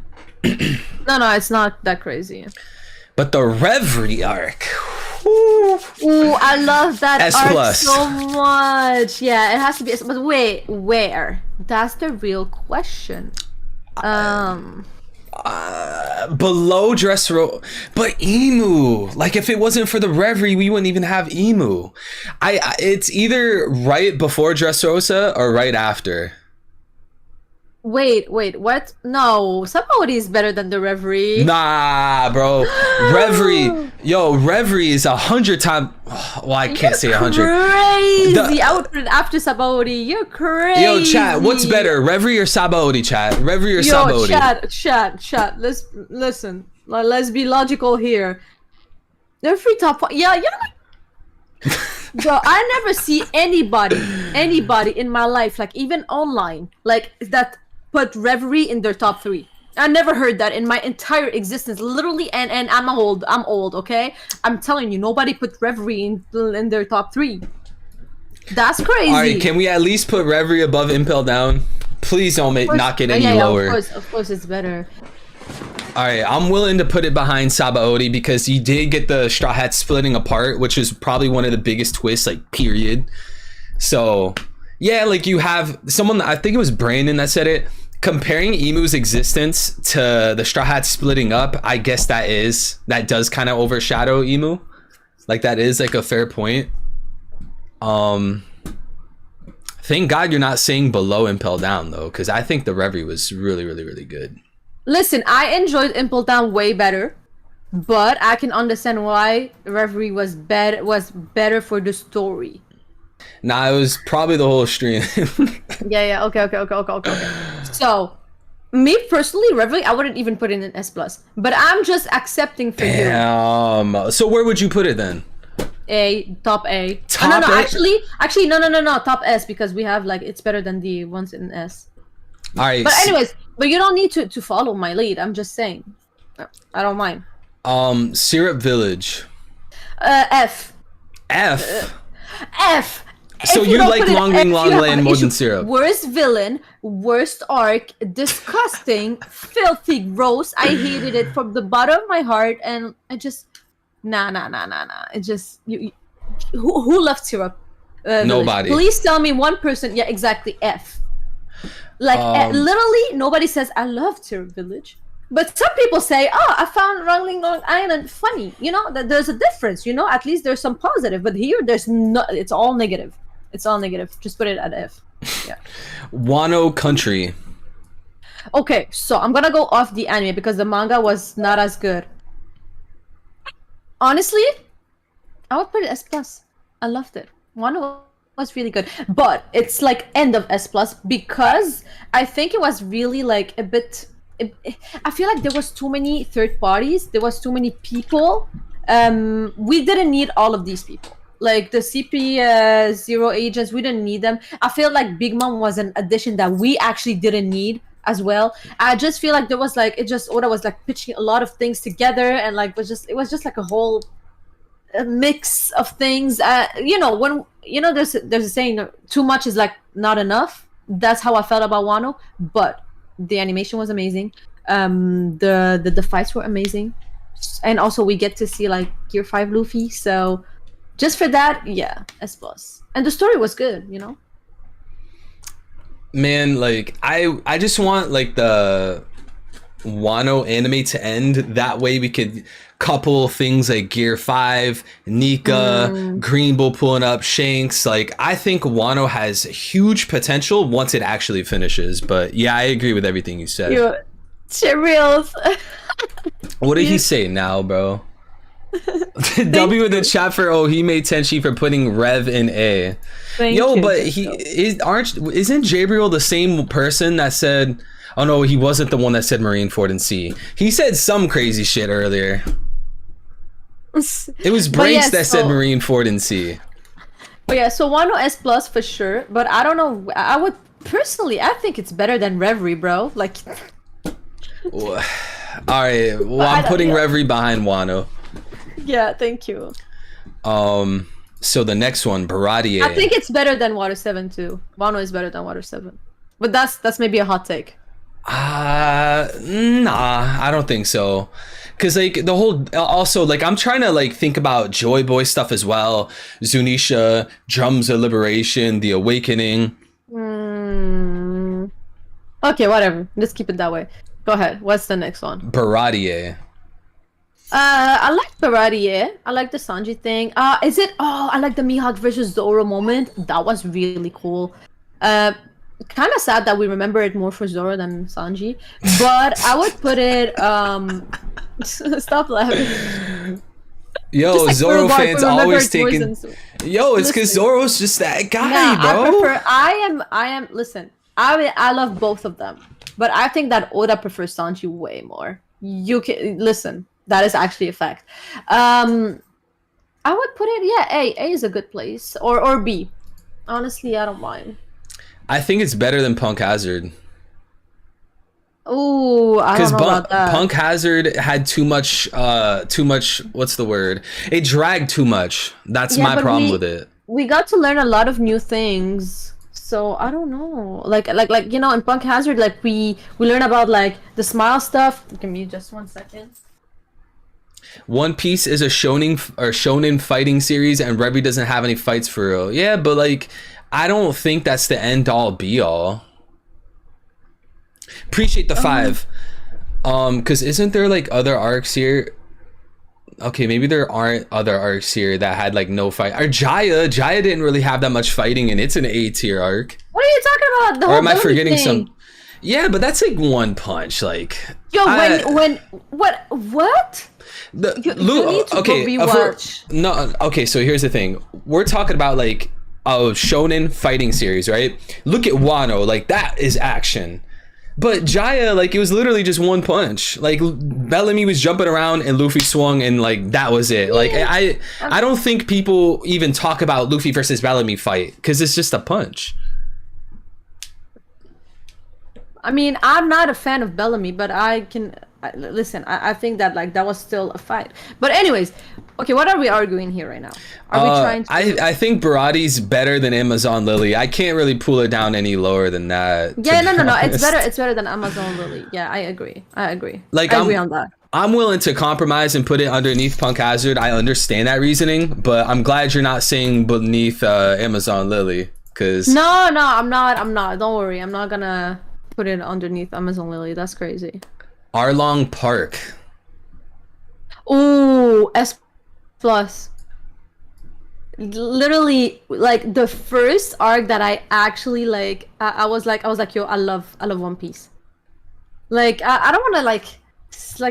No, it's not that crazy. But the Reverie arc, Ooh, I love that S arc plus. so much. Yeah, it has to be. But wait, where? That's the real question. below Dressrosa, but Emu. Like if it wasn't for the Reverie, we wouldn't even have Emu. It's either right before Dressrosa or right after. Wait, what? No, Sabaody is better than the Reverie. Nah, bro. Reverie is 100 times. Well, I can't say 100. Crazy. I would put it after Sabaody. You're crazy. Yo, chat. What's better, Reverie or Sabaody, chat? Reverie or Sabaody? Chat. Let's listen. Let's be logical here. They're free top. Yeah, you know. Bro, I never see anybody in my life, like even online, like that put Reverie in their top 3. I never heard that in my entire existence, literally. And I'm old, okay? I'm telling you, nobody put Reverie in their top 3. That's crazy. All right, can we at least put Reverie above Impel Down? Please don't knock it any lower. Of course, it's better. All right, I'm willing to put it behind Sabaody because he did get the Straw Hats splitting apart, which is probably one of the biggest twists, like, period. So, yeah, like you have someone, I think it was Brandon that said it, comparing Emu's existence to the Straw Hats splitting up, I guess that does kind of overshadow Emu. Like that is like a fair point. Thank God you're not saying below Impel Down though, because I think the Reverie was really good. Listen, I enjoyed Impel Down way better, but I can understand why Reverie was better for the story. Nah, it was probably the whole stream. Yeah. Okay. So, me personally, Reverie, I wouldn't even put it in S+. But I'm just accepting for Damn. So where would you put it then? Top A. Top no, A? actually, no, top S, because we have, like, it's better than the ones in S. All right. But anyways, but you don't need to follow my lead. I'm just saying. I don't mind. Syrup Village. F. F. So you like Long Wing Long Land more than Syrup? Worst villain, worst arc, disgusting, filthy, gross. I hated it from the bottom of my heart, and I just nah. It just who loved Syrup? Nobody. Please tell me one person. Yeah, exactly. F. Like literally, nobody says I love Syrup Village. But some people say, "Oh, I found Wrangling Long Island funny." You know, that there's a difference. You know, at least there's some positive. But here, there's no. It's all negative. Just put it at F. Yeah. Wano Country. Okay, so I'm gonna go off the anime because the manga was not as good. Honestly, I would put it S+. I loved it. Wano was really good, but it's like end of S+ because I think it was really like a bit. I feel like there was too many third parties. There was too many people. We didn't need all of these people. Like the CP0 agents, we didn't need them. I feel like Big Mom was an addition that we actually didn't need as well. I just feel like there was like Oda was like pitching a lot of things together, and like it was just like a whole mix of things. When there's a saying, too much is like not enough. That's how I felt about Wano. But The animation was amazing. The fights were amazing, and also we get to see like Gear 5 Luffy. So just for that, yeah, S plus. And the story was good, you know. Man, like I just want like the Wano anime to end. That way we could couple things like Gear 5, Nika, Green Bull pulling up, Shanks. Like I think Wano has huge potential once it actually finishes. But yeah, I agree with everything you said. Shit reels. What did he say now, bro? W in the chat for he made Tenchi for putting Rev in A. But isn't Gabriel the same person that said, oh no, he wasn't the one that said Marineford in C. He said some crazy shit earlier. It was Brakes that said Marineford in C. But yeah, so Wano S plus for sure, but I don't know, I would personally, I think it's better than Reverie, bro. Like all right, well, I'm putting Reverie behind Wano. Yeah, thank you. So the next one, Baradier. I think it's better than Water 7 too. Wano is better than Water 7. But that's maybe a hot take. Nah, I don't think so. Cause like the whole, also like I'm trying to like think about Joy Boy stuff as well. Zunisha, Drums of Liberation, The Awakening. Okay, whatever. Let's keep it that way. Go ahead. What's the next one? Baradier. I like Baradier. I like the Sanji thing. Is it? Oh, I like the Mihawk versus Zoro moment. That was really cool. Kind of sad that we remember it more for Zoro than Sanji, but I would put it. Stop laughing. Yo, like Zoro fans always taking. Yo, it's because Zoro's just that guy, bro. I am. Listen, I love both of them, but I think that Oda prefers Sanji way more. You can listen. That is actually a fact. I would put it, yeah, A. A is a good place. Or B. Honestly, I don't mind. I think it's better than Punk Hazard. Ooh, I don't know about that. Punk Hazard had too much, what's the word? It dragged too much. That's my problem with it. We got to learn a lot of new things. So I don't know. Like you know, in Punk Hazard, like we learn about like the smile stuff. Give me just 1 second. One Piece is a shonen fighting series, and Reverie doesn't have any fights for real. Yeah, but like, I don't think that's the end all be all. Appreciate the 5. Because isn't there like other arcs here? Okay, maybe there aren't other arcs here that had like no fight. Or Jaya didn't really have that much fighting, and it's an A tier arc. What are you talking about? The or whole am I forgetting thing? some? Yeah, but that's like one punch. Like, yo, what? You need to go rewatch. No, okay. So here's the thing: we're talking about like a shonen fighting series, right? Look at Wano, like that is action. But Jaya, like it was literally just one punch. Like Bellamy was jumping around and Luffy swung, and like that was it. Like I don't think people even talk about Luffy versus Bellamy fight because it's just a punch. I mean, I'm not a fan of Bellamy, but listen. I think that like that was still a fight. But anyways, okay, what are we arguing here right now? Are we trying to? I think Barati's better than Amazon Lily. I can't really pull it down any lower than that. Yeah, no. It's better than Amazon Lily. Yeah, I agree. Like I agree on that. I'm willing to compromise and put it underneath Punk Hazard. I understand that reasoning, but I'm glad you're not saying beneath Amazon Lily, because No, I'm not. Don't worry, I'm not gonna put it underneath Amazon Lily. That's crazy. Arlong Park. Ooh, S plus. Literally, like the first arc that I actually like, I was like, yo, I love One Piece. Like, I don't want to like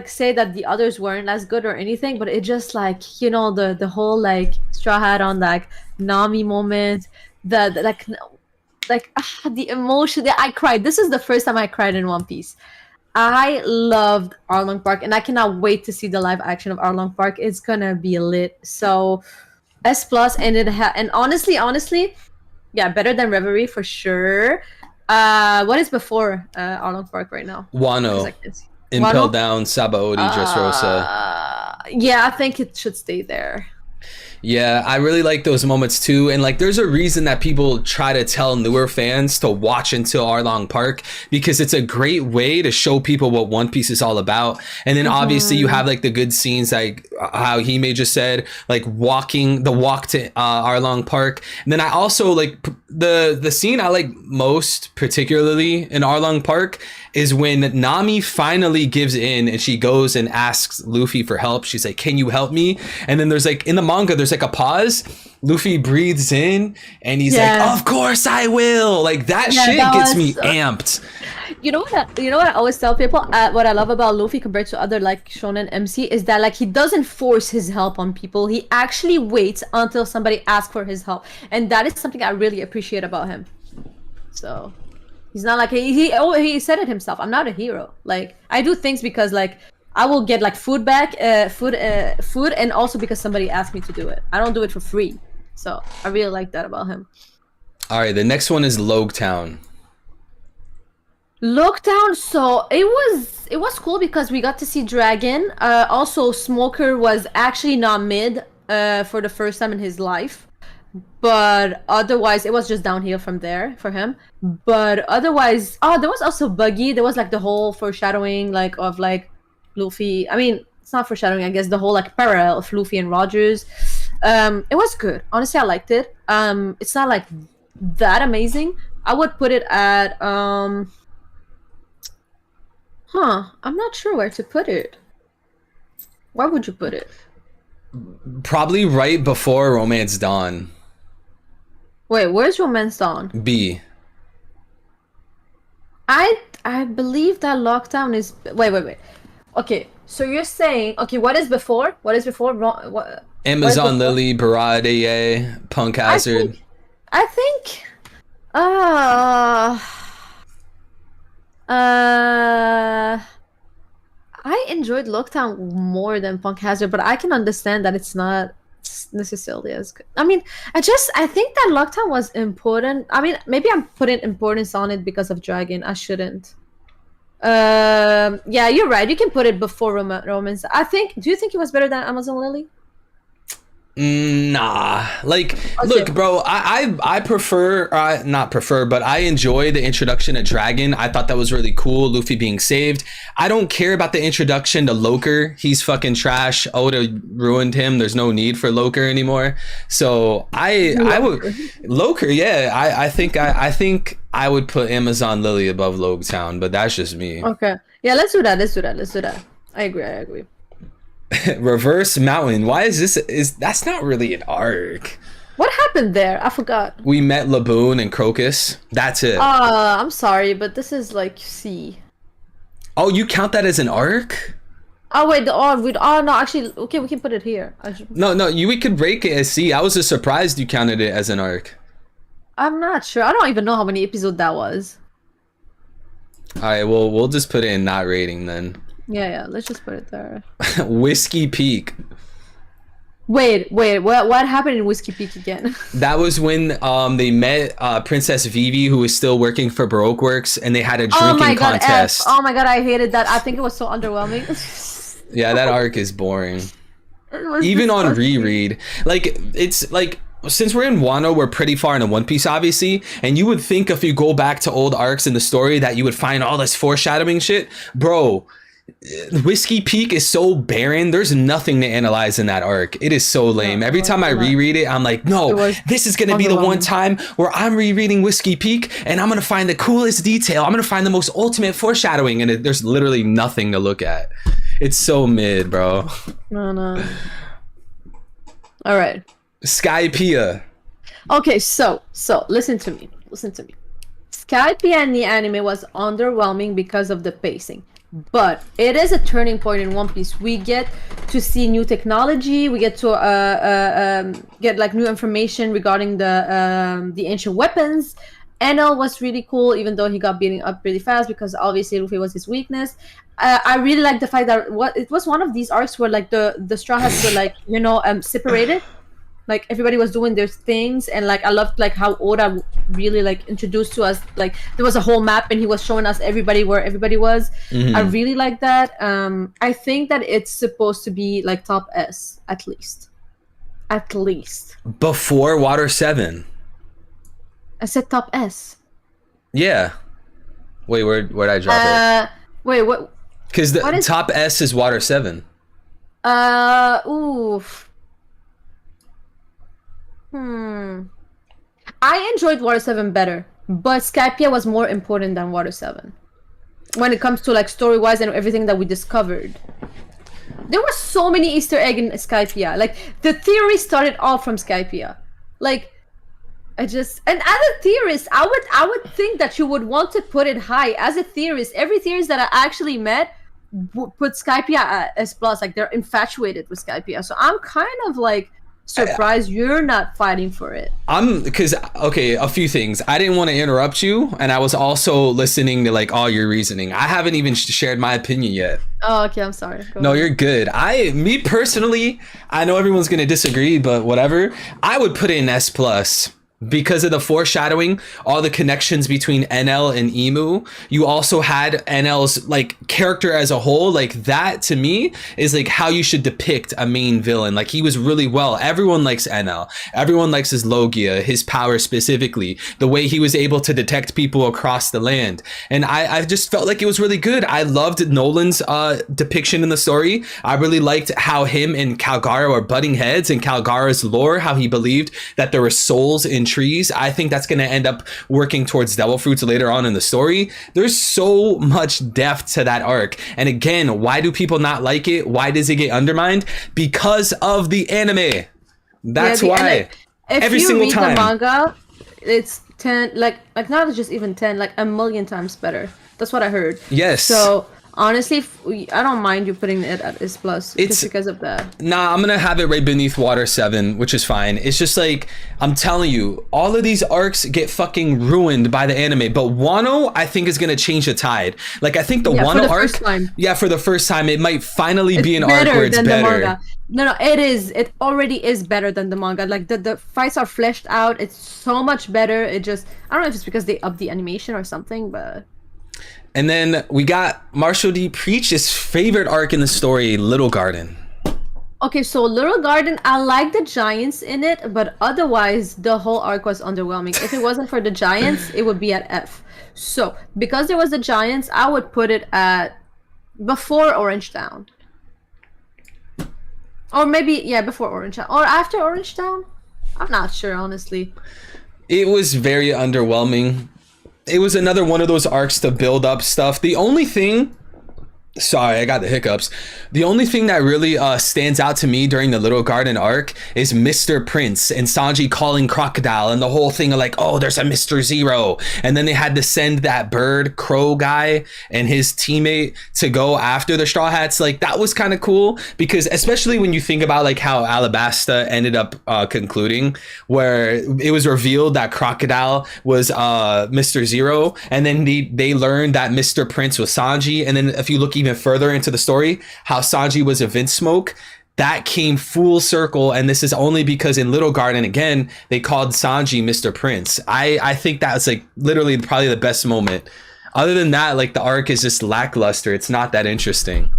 say that the others weren't as good or anything, but it just like, you know, the whole like Straw Hat on like Nami moment, the emotion that I cried. This is the first time I cried in One Piece. I loved Arlong Park, and I cannot wait to see the live action of Arlong Park. It's gonna be lit. So S plus, and and honestly, yeah, better than Reverie for sure. What is before Arlong Park right now? Wano. Impel Down, Sabaody, Dressrosa. Yeah, I think it should stay there. Yeah, I really like those moments too. And like there's a reason that people try to tell newer fans to watch into Arlong Park, because it's a great way to show people what One Piece is all about. And then obviously you have like the good scenes, like how Hime just said, like walk to Arlong Park. And then I also like the scene I like most particularly in Arlong Park is when Nami finally gives in and she goes and asks Luffy for help. She's like, "Can you help me?" And then there's like in the manga, there's like a pause. Luffy breathes in and he's like, "Of course I will." Like that shit gets me amped. You know what I always tell people, what I love about Luffy compared to other like shonen MC is that like he doesn't force his help on people. He actually waits until somebody asks for his help, and that is something I really appreciate about him. So he's not like he said it himself, "I'm not a hero. Like I do things because like I will get like food back, food, and also because somebody asked me to do it. I don't do it for free." So I really like that about him. All right, the next one is Logtown. Lockdown, so it was cool because we got to see Dragon. Also, Smoker was actually not mid for the first time in his life, but otherwise it was just downhill from there for him. But otherwise, there was also Buggy. There was like the whole foreshadowing like of like Luffy. I mean, it's not foreshadowing, I guess, the whole like parallel of Luffy and Rogers. It was good. Honestly, I liked it. It's not like that amazing. I would put it at I'm not sure where to put it. Where would you put it? Probably right before Romance Dawn. Wait, where's Romance Dawn? B. I believe that Lockdown is. Wait. Okay, so you're saying what is before? What is before? Amazon Lily, Barade, Punk Hazard. I think. I enjoyed Lockdown more than Punk Hazard, but I can understand that it's not necessarily as good. I mean, I think that Lockdown was important. I mean, maybe I'm putting importance on it because of Dragon. I shouldn't. Yeah, you're right. You can put it before Romance. Do you think it was better than Amazon Lily? Nah, like look bro, I prefer not prefer, but I enjoy the introduction of Dragon. I thought that was really cool, Luffy being saved. I don't care about the introduction to Loker. He's fucking trash. Oda ruined him. There's no need for Loker anymore. So I would Loker, yeah. I think I would put Amazon Lily above Logtown, but that's just me. Okay, yeah, let's do that. I agree. Reverse Mountain. Why is that's not really an arc? What happened there? I forgot. We met Laboon and Crocus. That's it. I'm sorry, but this is like C. Oh, you count that as an arc? Oh wait, no, actually, okay, we can put it here. No, we could rate it as C. I was just surprised you counted it as an arc. I'm not sure. I don't even know how many episodes that was. All right, well, we'll just put it in not rating then. Yeah, let's just put it there. Whiskey Peak. Wait, what happened in Whiskey Peak again? That was when they met Princess Vivi, who was still working for Baroque Works, and they had a drinking contest. Oh my god, I hated that. I think it was so underwhelming. Yeah, that arc is boring. Even on reread. Like, it's like, since we're in Wano, we're pretty far into One Piece, obviously, and you would think if you go back to old arcs in the story that you would find all this foreshadowing shit. Bro, Whiskey Peak is so barren. There's nothing to analyze in that arc. It is so lame. Every time I reread it, I'm like, no, this is gonna be the one time where I'm rereading Whiskey Peak and I'm gonna find the coolest detail. I'm gonna find the most ultimate foreshadowing, and there's literally nothing to look at. It's so mid, bro. No. All right. Skypiea. Okay, so listen to me. Skypiea in the anime was underwhelming because of the pacing. But it is a turning point in One Piece. We get to see new technology. We get to get like new information regarding the ancient weapons. Enel was really cool, even though he got beaten up really fast because obviously Luffy was his weakness. I really like the fact that it was one of these arcs where like the Straw Hats were like separated. Like everybody was doing their things, and like I loved like how Oda really like introduced to us, like there was a whole map and he was showing us everybody where everybody was. I really like that. I think that it's supposed to be like top S at least. At least. Before Water 7. I said top S. Yeah. Wait, where'd I drop it? Wait, what? Because the what is- top S is Water 7. Oof. I enjoyed Water 7 better, but Skypiea was more important than Water 7 when it comes to like story-wise and everything that we discovered. There were so many Easter eggs in Skypiea. Like the theory started all from Skypiea. Like and as a theorist, I would think that you would want to put it high. As a theorist, every theorist that I actually met put Skypiea at S+. Like they're infatuated with Skypiea. So I'm kind of like surprised you're not fighting for it. Okay, a few things. I didn't want to interrupt you, and I was also listening to like all your reasoning. I haven't even shared my opinion yet. Oh, okay, I'm sorry. No, you're good. Me personally, I know everyone's gonna disagree, but whatever. I would put it in S+. Because of the foreshadowing, all the connections between NL and Emu. You also had NL's like character as a whole. Like that to me is like how you should depict a main villain. Like he was really well. Everyone likes NL. Everyone likes his Logia, his power specifically, the way he was able to detect people across the land. And I just felt like it was really good. I loved Nolan's depiction in the story. I really liked how him and Calgara were butting heads, and Calgara's lore, how he believed that there were souls in trees. I think that's going to end up working towards devil fruits later on in the story. There's so much depth to that arc. And again, why do people not like it? Why does it get undermined? Because of the anime. That's why. Every single time. If you read the manga, it's 10, like not just even 10, like a million times better. That's what I heard. Yes. So honestly, I don't mind you putting it at S+, just because of that. Nah, I'm gonna have it right beneath Water 7, which is fine. It's just like, I'm telling you, all of these arcs get fucking ruined by the anime, but Wano, I think, is gonna change the tide. Like, I think the Wano arc, for the first time, it might finally be an arc where it's better. No, it is. It already is better than the manga. Like, the fights are fleshed out. It's so much better. It just, I don't know if it's because they upped the animation or something, but... And then we got Marshall D. preach his favorite arc in the story, Little Garden. Okay, so Little Garden, I like the giants in it, but otherwise the whole arc was underwhelming. If it wasn't for the giants, it would be at F. So because there was the giants, I would put it at before Orange Town. Or maybe, yeah, before Orange Town. Or after Orange Town? I'm not sure, honestly. It was very underwhelming. It was another one of those arcs to build up stuff. The only thing... Sorry, I got the hiccups. The only thing that really stands out to me during the Little Garden arc is Mr. Prince and Sanji calling Crocodile and the whole thing of like, oh, there's a Mr. Zero. And then they had to send that bird crow guy and his teammate to go after the Straw Hats. Like, that was kind of cool because especially when you think about like how Alabasta ended up concluding, where it was revealed that Crocodile was Mr. Zero. And then they learned that Mr. Prince was Sanji. And then if you look even further into the story, how Sanji was a Vince Smoke, that came full circle. And this is only because in Little Garden, again, they called Sanji Mr. Prince. I think that was like literally probably the best moment. Other than that, like the arc is just lackluster. It's not that interesting.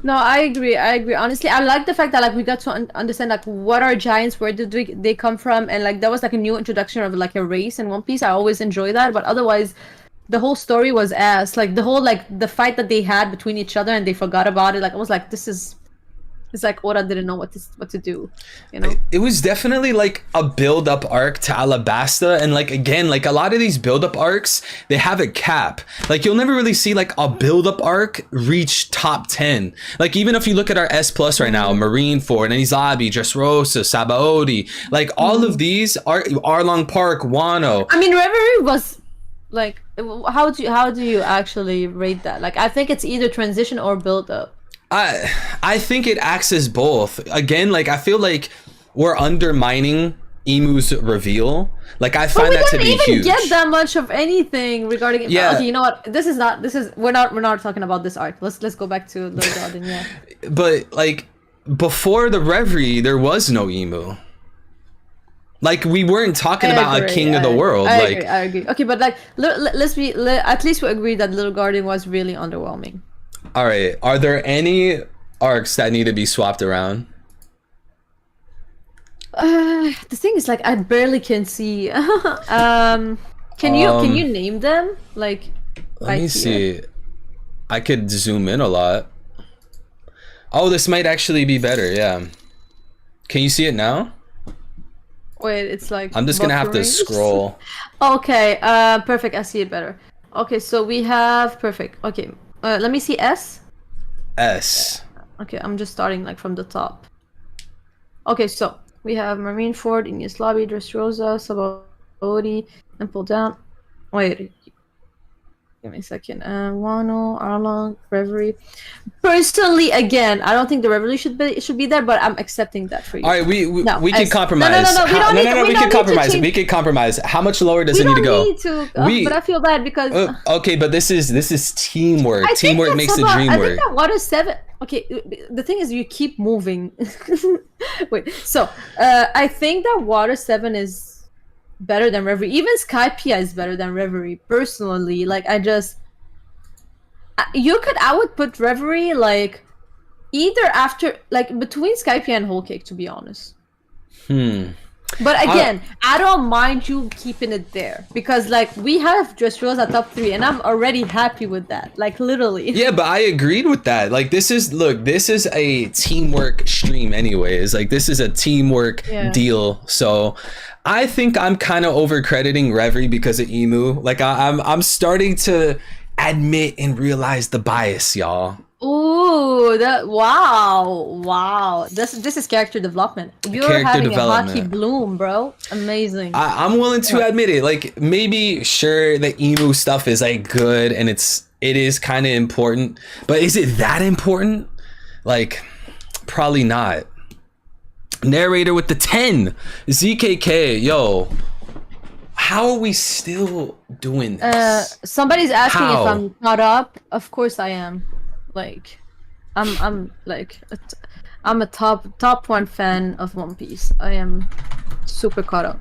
No, I agree. Honestly, I like the fact that like we got to understand like what are giants, where did they come from, and like that was like a new introduction of like a race in One Piece. I always enjoy that, but otherwise the whole story was ass. Like the whole like the fight that they had between each other and they forgot about it. Like I was like, it's like Oda didn't know what to do, you know? It was definitely like a build-up arc to Alabasta, and like again, like a lot of these build-up arcs, they have a cap. Like you'll never really see like a build-up arc reach top 10. Like even if you look at our S+ right now, Marineford, Enizabi, Dressrosa, Sabaody, like all of these are Arlong Park, Wano. I mean, Reverie was like, how do you actually rate that? Like I think it's either transition or build-up. I think it acts as both. Again, like I feel like we're undermining Emu's reveal. Like I find that to be huge. We didn't even get that much of anything regarding it. Yeah. Okay, you know what? We're not talking about this arc. Let's go back to Little Garden. Yeah. But like before the Reverie, there was no Emu. Like we weren't talking about a king of the world. I agree. Okay, but like at least we agree that Little Garden was really underwhelming. All right. Are there any arcs that need to be swapped around? The thing is, like, I barely can see. Can you name them? Like, Let right me here? see. I could zoom in a lot. Oh, this might actually be better. Yeah. Can you see it now? Wait, it's like. I'm just gonna have to buffering. scroll. Okay. Perfect. I see it better. Okay, so we have perfect. Okay. Let me see S. S. Okay, I'm just starting like from the top. Okay, so we have Marineford, Ines Lobby, Dressrosa, Sabaody, and pull down. Wait, give me a second. Wano, Arlong, Reverie. Personally, again, I don't think the Reverie should be there, but I'm accepting that for you. All right, we No, we can S. compromise. No, we don't need to- we we don't can need to compromise. change- We can compromise. How much lower does We it need to don't go? need to, We- but I feel bad because Okay, but this is teamwork. I think Teamwork that's makes the about- dream I work. think that Water 7. Okay, the thing is, you keep moving. Wait, so I think that Water 7 is better than Reverie. Even Skypia is better than Reverie. Personally, like I would put Reverie like either after, like between Skypia and Whole Cake, to be honest. But again, I don't mind you keeping it there because like we have Dressrosa top 3 and I'm already happy with that. Like literally. Yeah, but I agreed with that. Like this is a teamwork stream anyways. Like this is a teamwork Yeah. deal. So I think I'm kind of over crediting Reverie because of Emu. Like I'm starting to admit and realize the bias, y'all. Ooh, wow. This is character development. You're Character having development. a hockey bloom, bro. Amazing. I'm willing to admit it. Like maybe sure the Emu stuff is like good and it is kind of important, but is it that important? Like probably not. Narrator with the 10. ZKK, yo. How are we still doing this? Somebody's asking How? if I'm caught up. Of course I am. Like, I'm like, I'm a top 1 fan of One Piece. I am super caught up.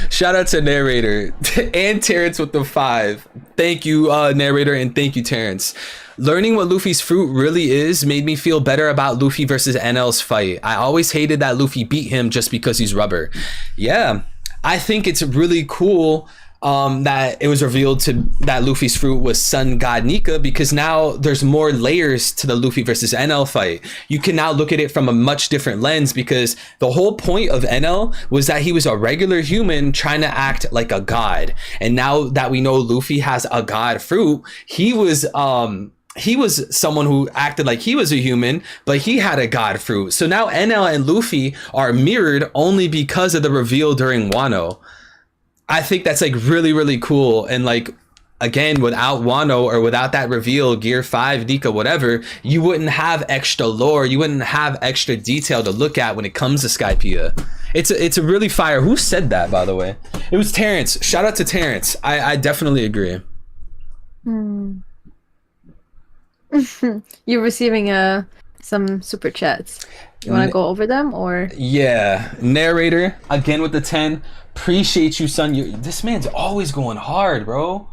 Shout out to Narrator and Terrence with the 5. Thank you, Narrator, and thank you, Terrence. Learning what Luffy's fruit really is made me feel better about Luffy versus NL's fight. I always hated that Luffy beat him just because he's rubber. Yeah, I think it's really cool that it was revealed that Luffy's fruit was Sun God Nika, because now there's more layers to the Luffy versus NL fight. You can now look at it from a much different lens, because the whole point of NL was that he was a regular human trying to act like a god. And now that we know Luffy has a god fruit, he was someone who acted like he was a human, but he had a god fruit. So now NL and Luffy are mirrored only because of the reveal during Wano. I think that's like really, really cool. And like, again, without Wano or without that reveal, Gear 5, Nika, whatever, you wouldn't have extra lore. You wouldn't have extra detail to look at when it comes to Skypiea. It's a really fire. Who said that, by the way? It was Terrence. Shout out to Terrence. I definitely agree. You're receiving some super chats. You want to go over them or? Yeah, Narrator again with the 10. Appreciate you, son. This man's always going hard, bro.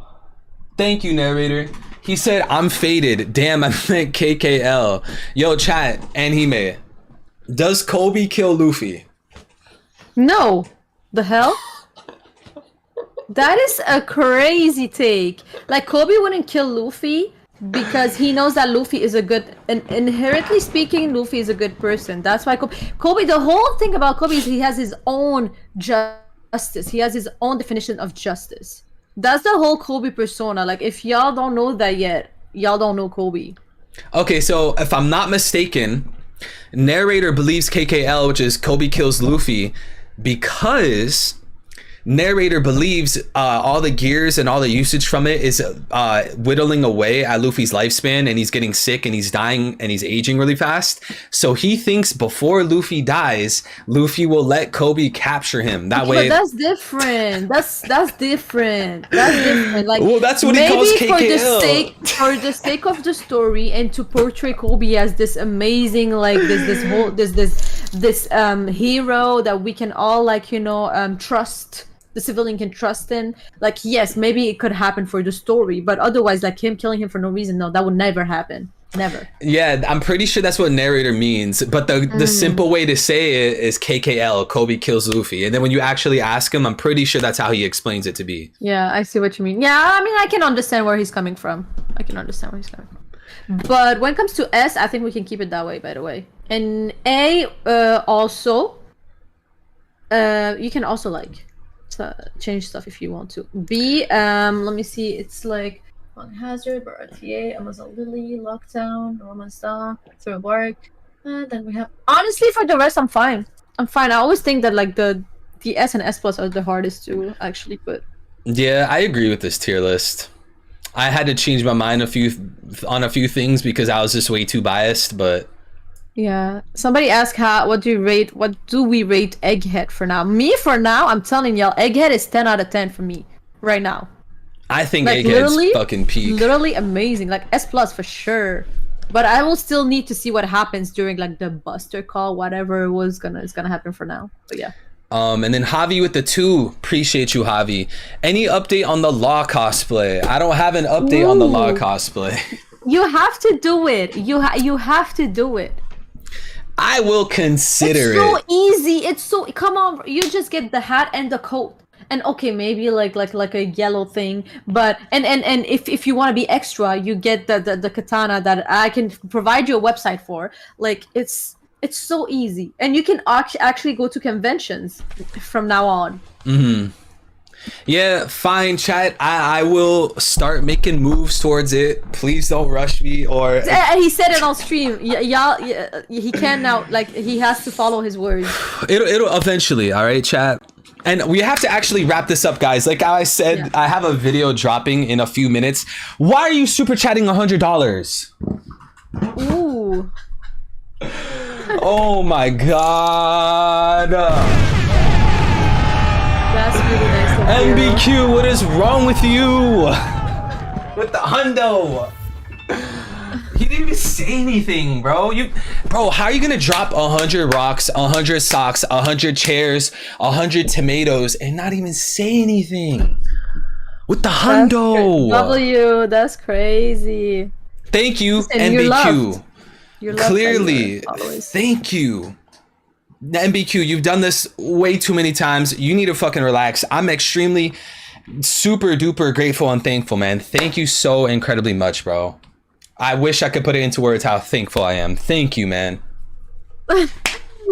Thank you, Narrator. He said I'm faded. Damn, I meant KKL. Yo, chat, Anime. Does Kobe kill Luffy? No. The hell? That is a crazy take. Like Kobe wouldn't kill Luffy because he knows that Luffy is a good, and inherently speaking, Luffy is a good person. That's why Kobe, the whole thing about Kobe is he has his own justice. He has his own definition of justice. That's the whole Kobe persona. Like if y'all don't know that yet, y'all don't know Kobe. Okay, so if I'm not mistaken, Narrator believes KKL, which is Kobe kills Luffy, because Narrator believes all the gears and all the usage from it is whittling away at Luffy's lifespan, and he's getting sick and he's dying and he's aging really fast. So he thinks before Luffy dies, Luffy will let Kobe capture him. That way. But that's different. That's different. That's different. Like, well, that's what he calls KKL. For the sake of the story and to portray Kobe as this amazing, like this hero that we can all like trust. The civilian can trust in. Like, yes, maybe it could happen for the story, but otherwise, like him killing him for no reason, no, that would never happen. Never. Yeah, I'm pretty sure that's what narrator means. But the simple way to say it is KKL, Kobe kills Luffy. And then when you actually ask him, I'm pretty sure that's how he explains it to be. Yeah, I see what you mean. Yeah, I mean, I can understand where he's coming from. But when it comes to S, I think we can keep it that way, by the way. And A, also, you can also like change stuff if you want to. B, let me see. It's like Hazard, RTA, Amazon Lily, Lockdown, Roman Star, Throw Bark. Then we have. Honestly, for the rest, I'm fine. I always think that like the S and S plus are the hardest to actually put. Yeah, I agree with this tier list. I had to change my mind on a few things because I was just way too biased, but yeah. Somebody asked what do we rate Egghead for now? Me for now, I'm telling y'all, Egghead is 10 out of 10 for me right now. I think like, Egghead's fucking peak. Literally amazing. Like S plus for sure. But I will still need to see what happens during like the Buster call, whatever is gonna happen for now. But yeah. And then Javi with the 2. Appreciate you, Javi. Any update on the Law cosplay? I don't have an update on the Law cosplay. You have to do it. You have to do it. I will consider it. It's so easy. It's so come on. You just get the hat and the coat, and okay, maybe like a yellow thing. But and if you want to be extra, you get the katana that I can provide you a website for. Like it's so easy, and you can actually go to conventions from now on. Yeah, fine, chat. I will start making moves towards it. Please don't rush me. Or he said it on stream. Yeah, he can now. Like he has to follow his words. It'll eventually. All right, chat. And we have to actually wrap this up, guys. Like I said, yeah. I have a video dropping in a few minutes. Why are you super chatting $100? Ooh. Oh my god. That's really nice. MBQ, what is wrong with you? With the hundo. He didn't even say anything, bro. Bro, how are you gonna drop 100 rocks, 100 socks, 100 chairs, 100 tomatoes, and not even say anything? With the hundo. That's crazy. Thank you, MBQ. Clearly, thank you. MBQ, you've done this way too many times. You need to fucking relax. I'm extremely super duper grateful and thankful, man. Thank you so incredibly much, bro. I wish I could put it into words how thankful I am. Thank you, man.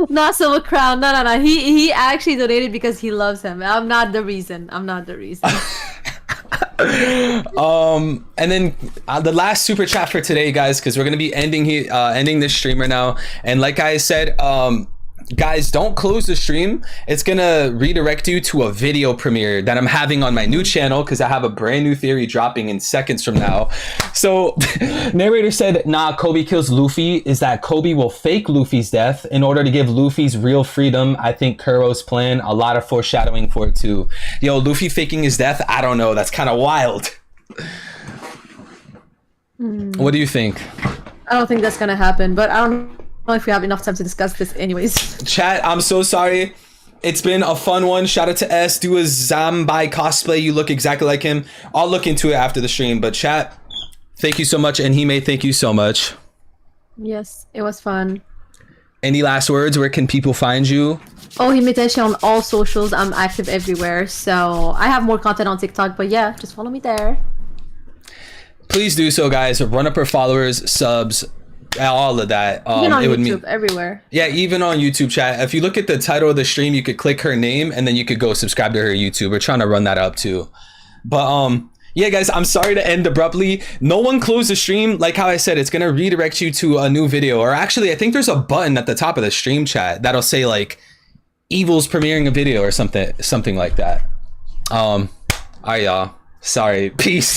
Not Silver Crown. No. He actually donated because he loves him. I'm not the reason. And then the last super chat for today, guys, because we're gonna be ending this stream right now. And like I said, guys, don't close the stream. It's gonna redirect you to a video premiere that I'm having on my new channel because I have a brand new theory dropping in seconds from now. So narrator said, nah, Kobe kills Luffy is that Kobe will fake Luffy's death in order to give Luffy's real freedom. I think Kuro's plan, a lot of foreshadowing for it too. Yo, Luffy faking his death? I don't know. That's kind of wild. What do you think? I don't think that's gonna happen, but I don't know if we have enough time to discuss this anyways. Chat, I'm so sorry. It's been a fun one. Shout out to S. Do a Zambai cosplay. You look exactly like him. I'll look into it after the stream. But chat, thank you so much. And Hime, thank you so much. Yes, it was fun. Any last words? Where can people find you? Oh, Himetashi on all socials. I'm active everywhere. So I have more content on TikTok. But yeah, just follow me there. Please do so, guys. Run up her followers, subs, all of that. Even on it YouTube, would mean everywhere. Yeah, even on YouTube, chat. If you look at the title of the stream, you could click her name and then you could go subscribe to her YouTube. We're trying to run that up too. But yeah, guys, I'm sorry to end abruptly. No one closed the stream. Like how I said, it's gonna redirect you to a new video. Or actually, I think there's a button at the top of the stream chat that'll say like Evil's premiering a video or something like that. All right, y'all. Sorry. Peace.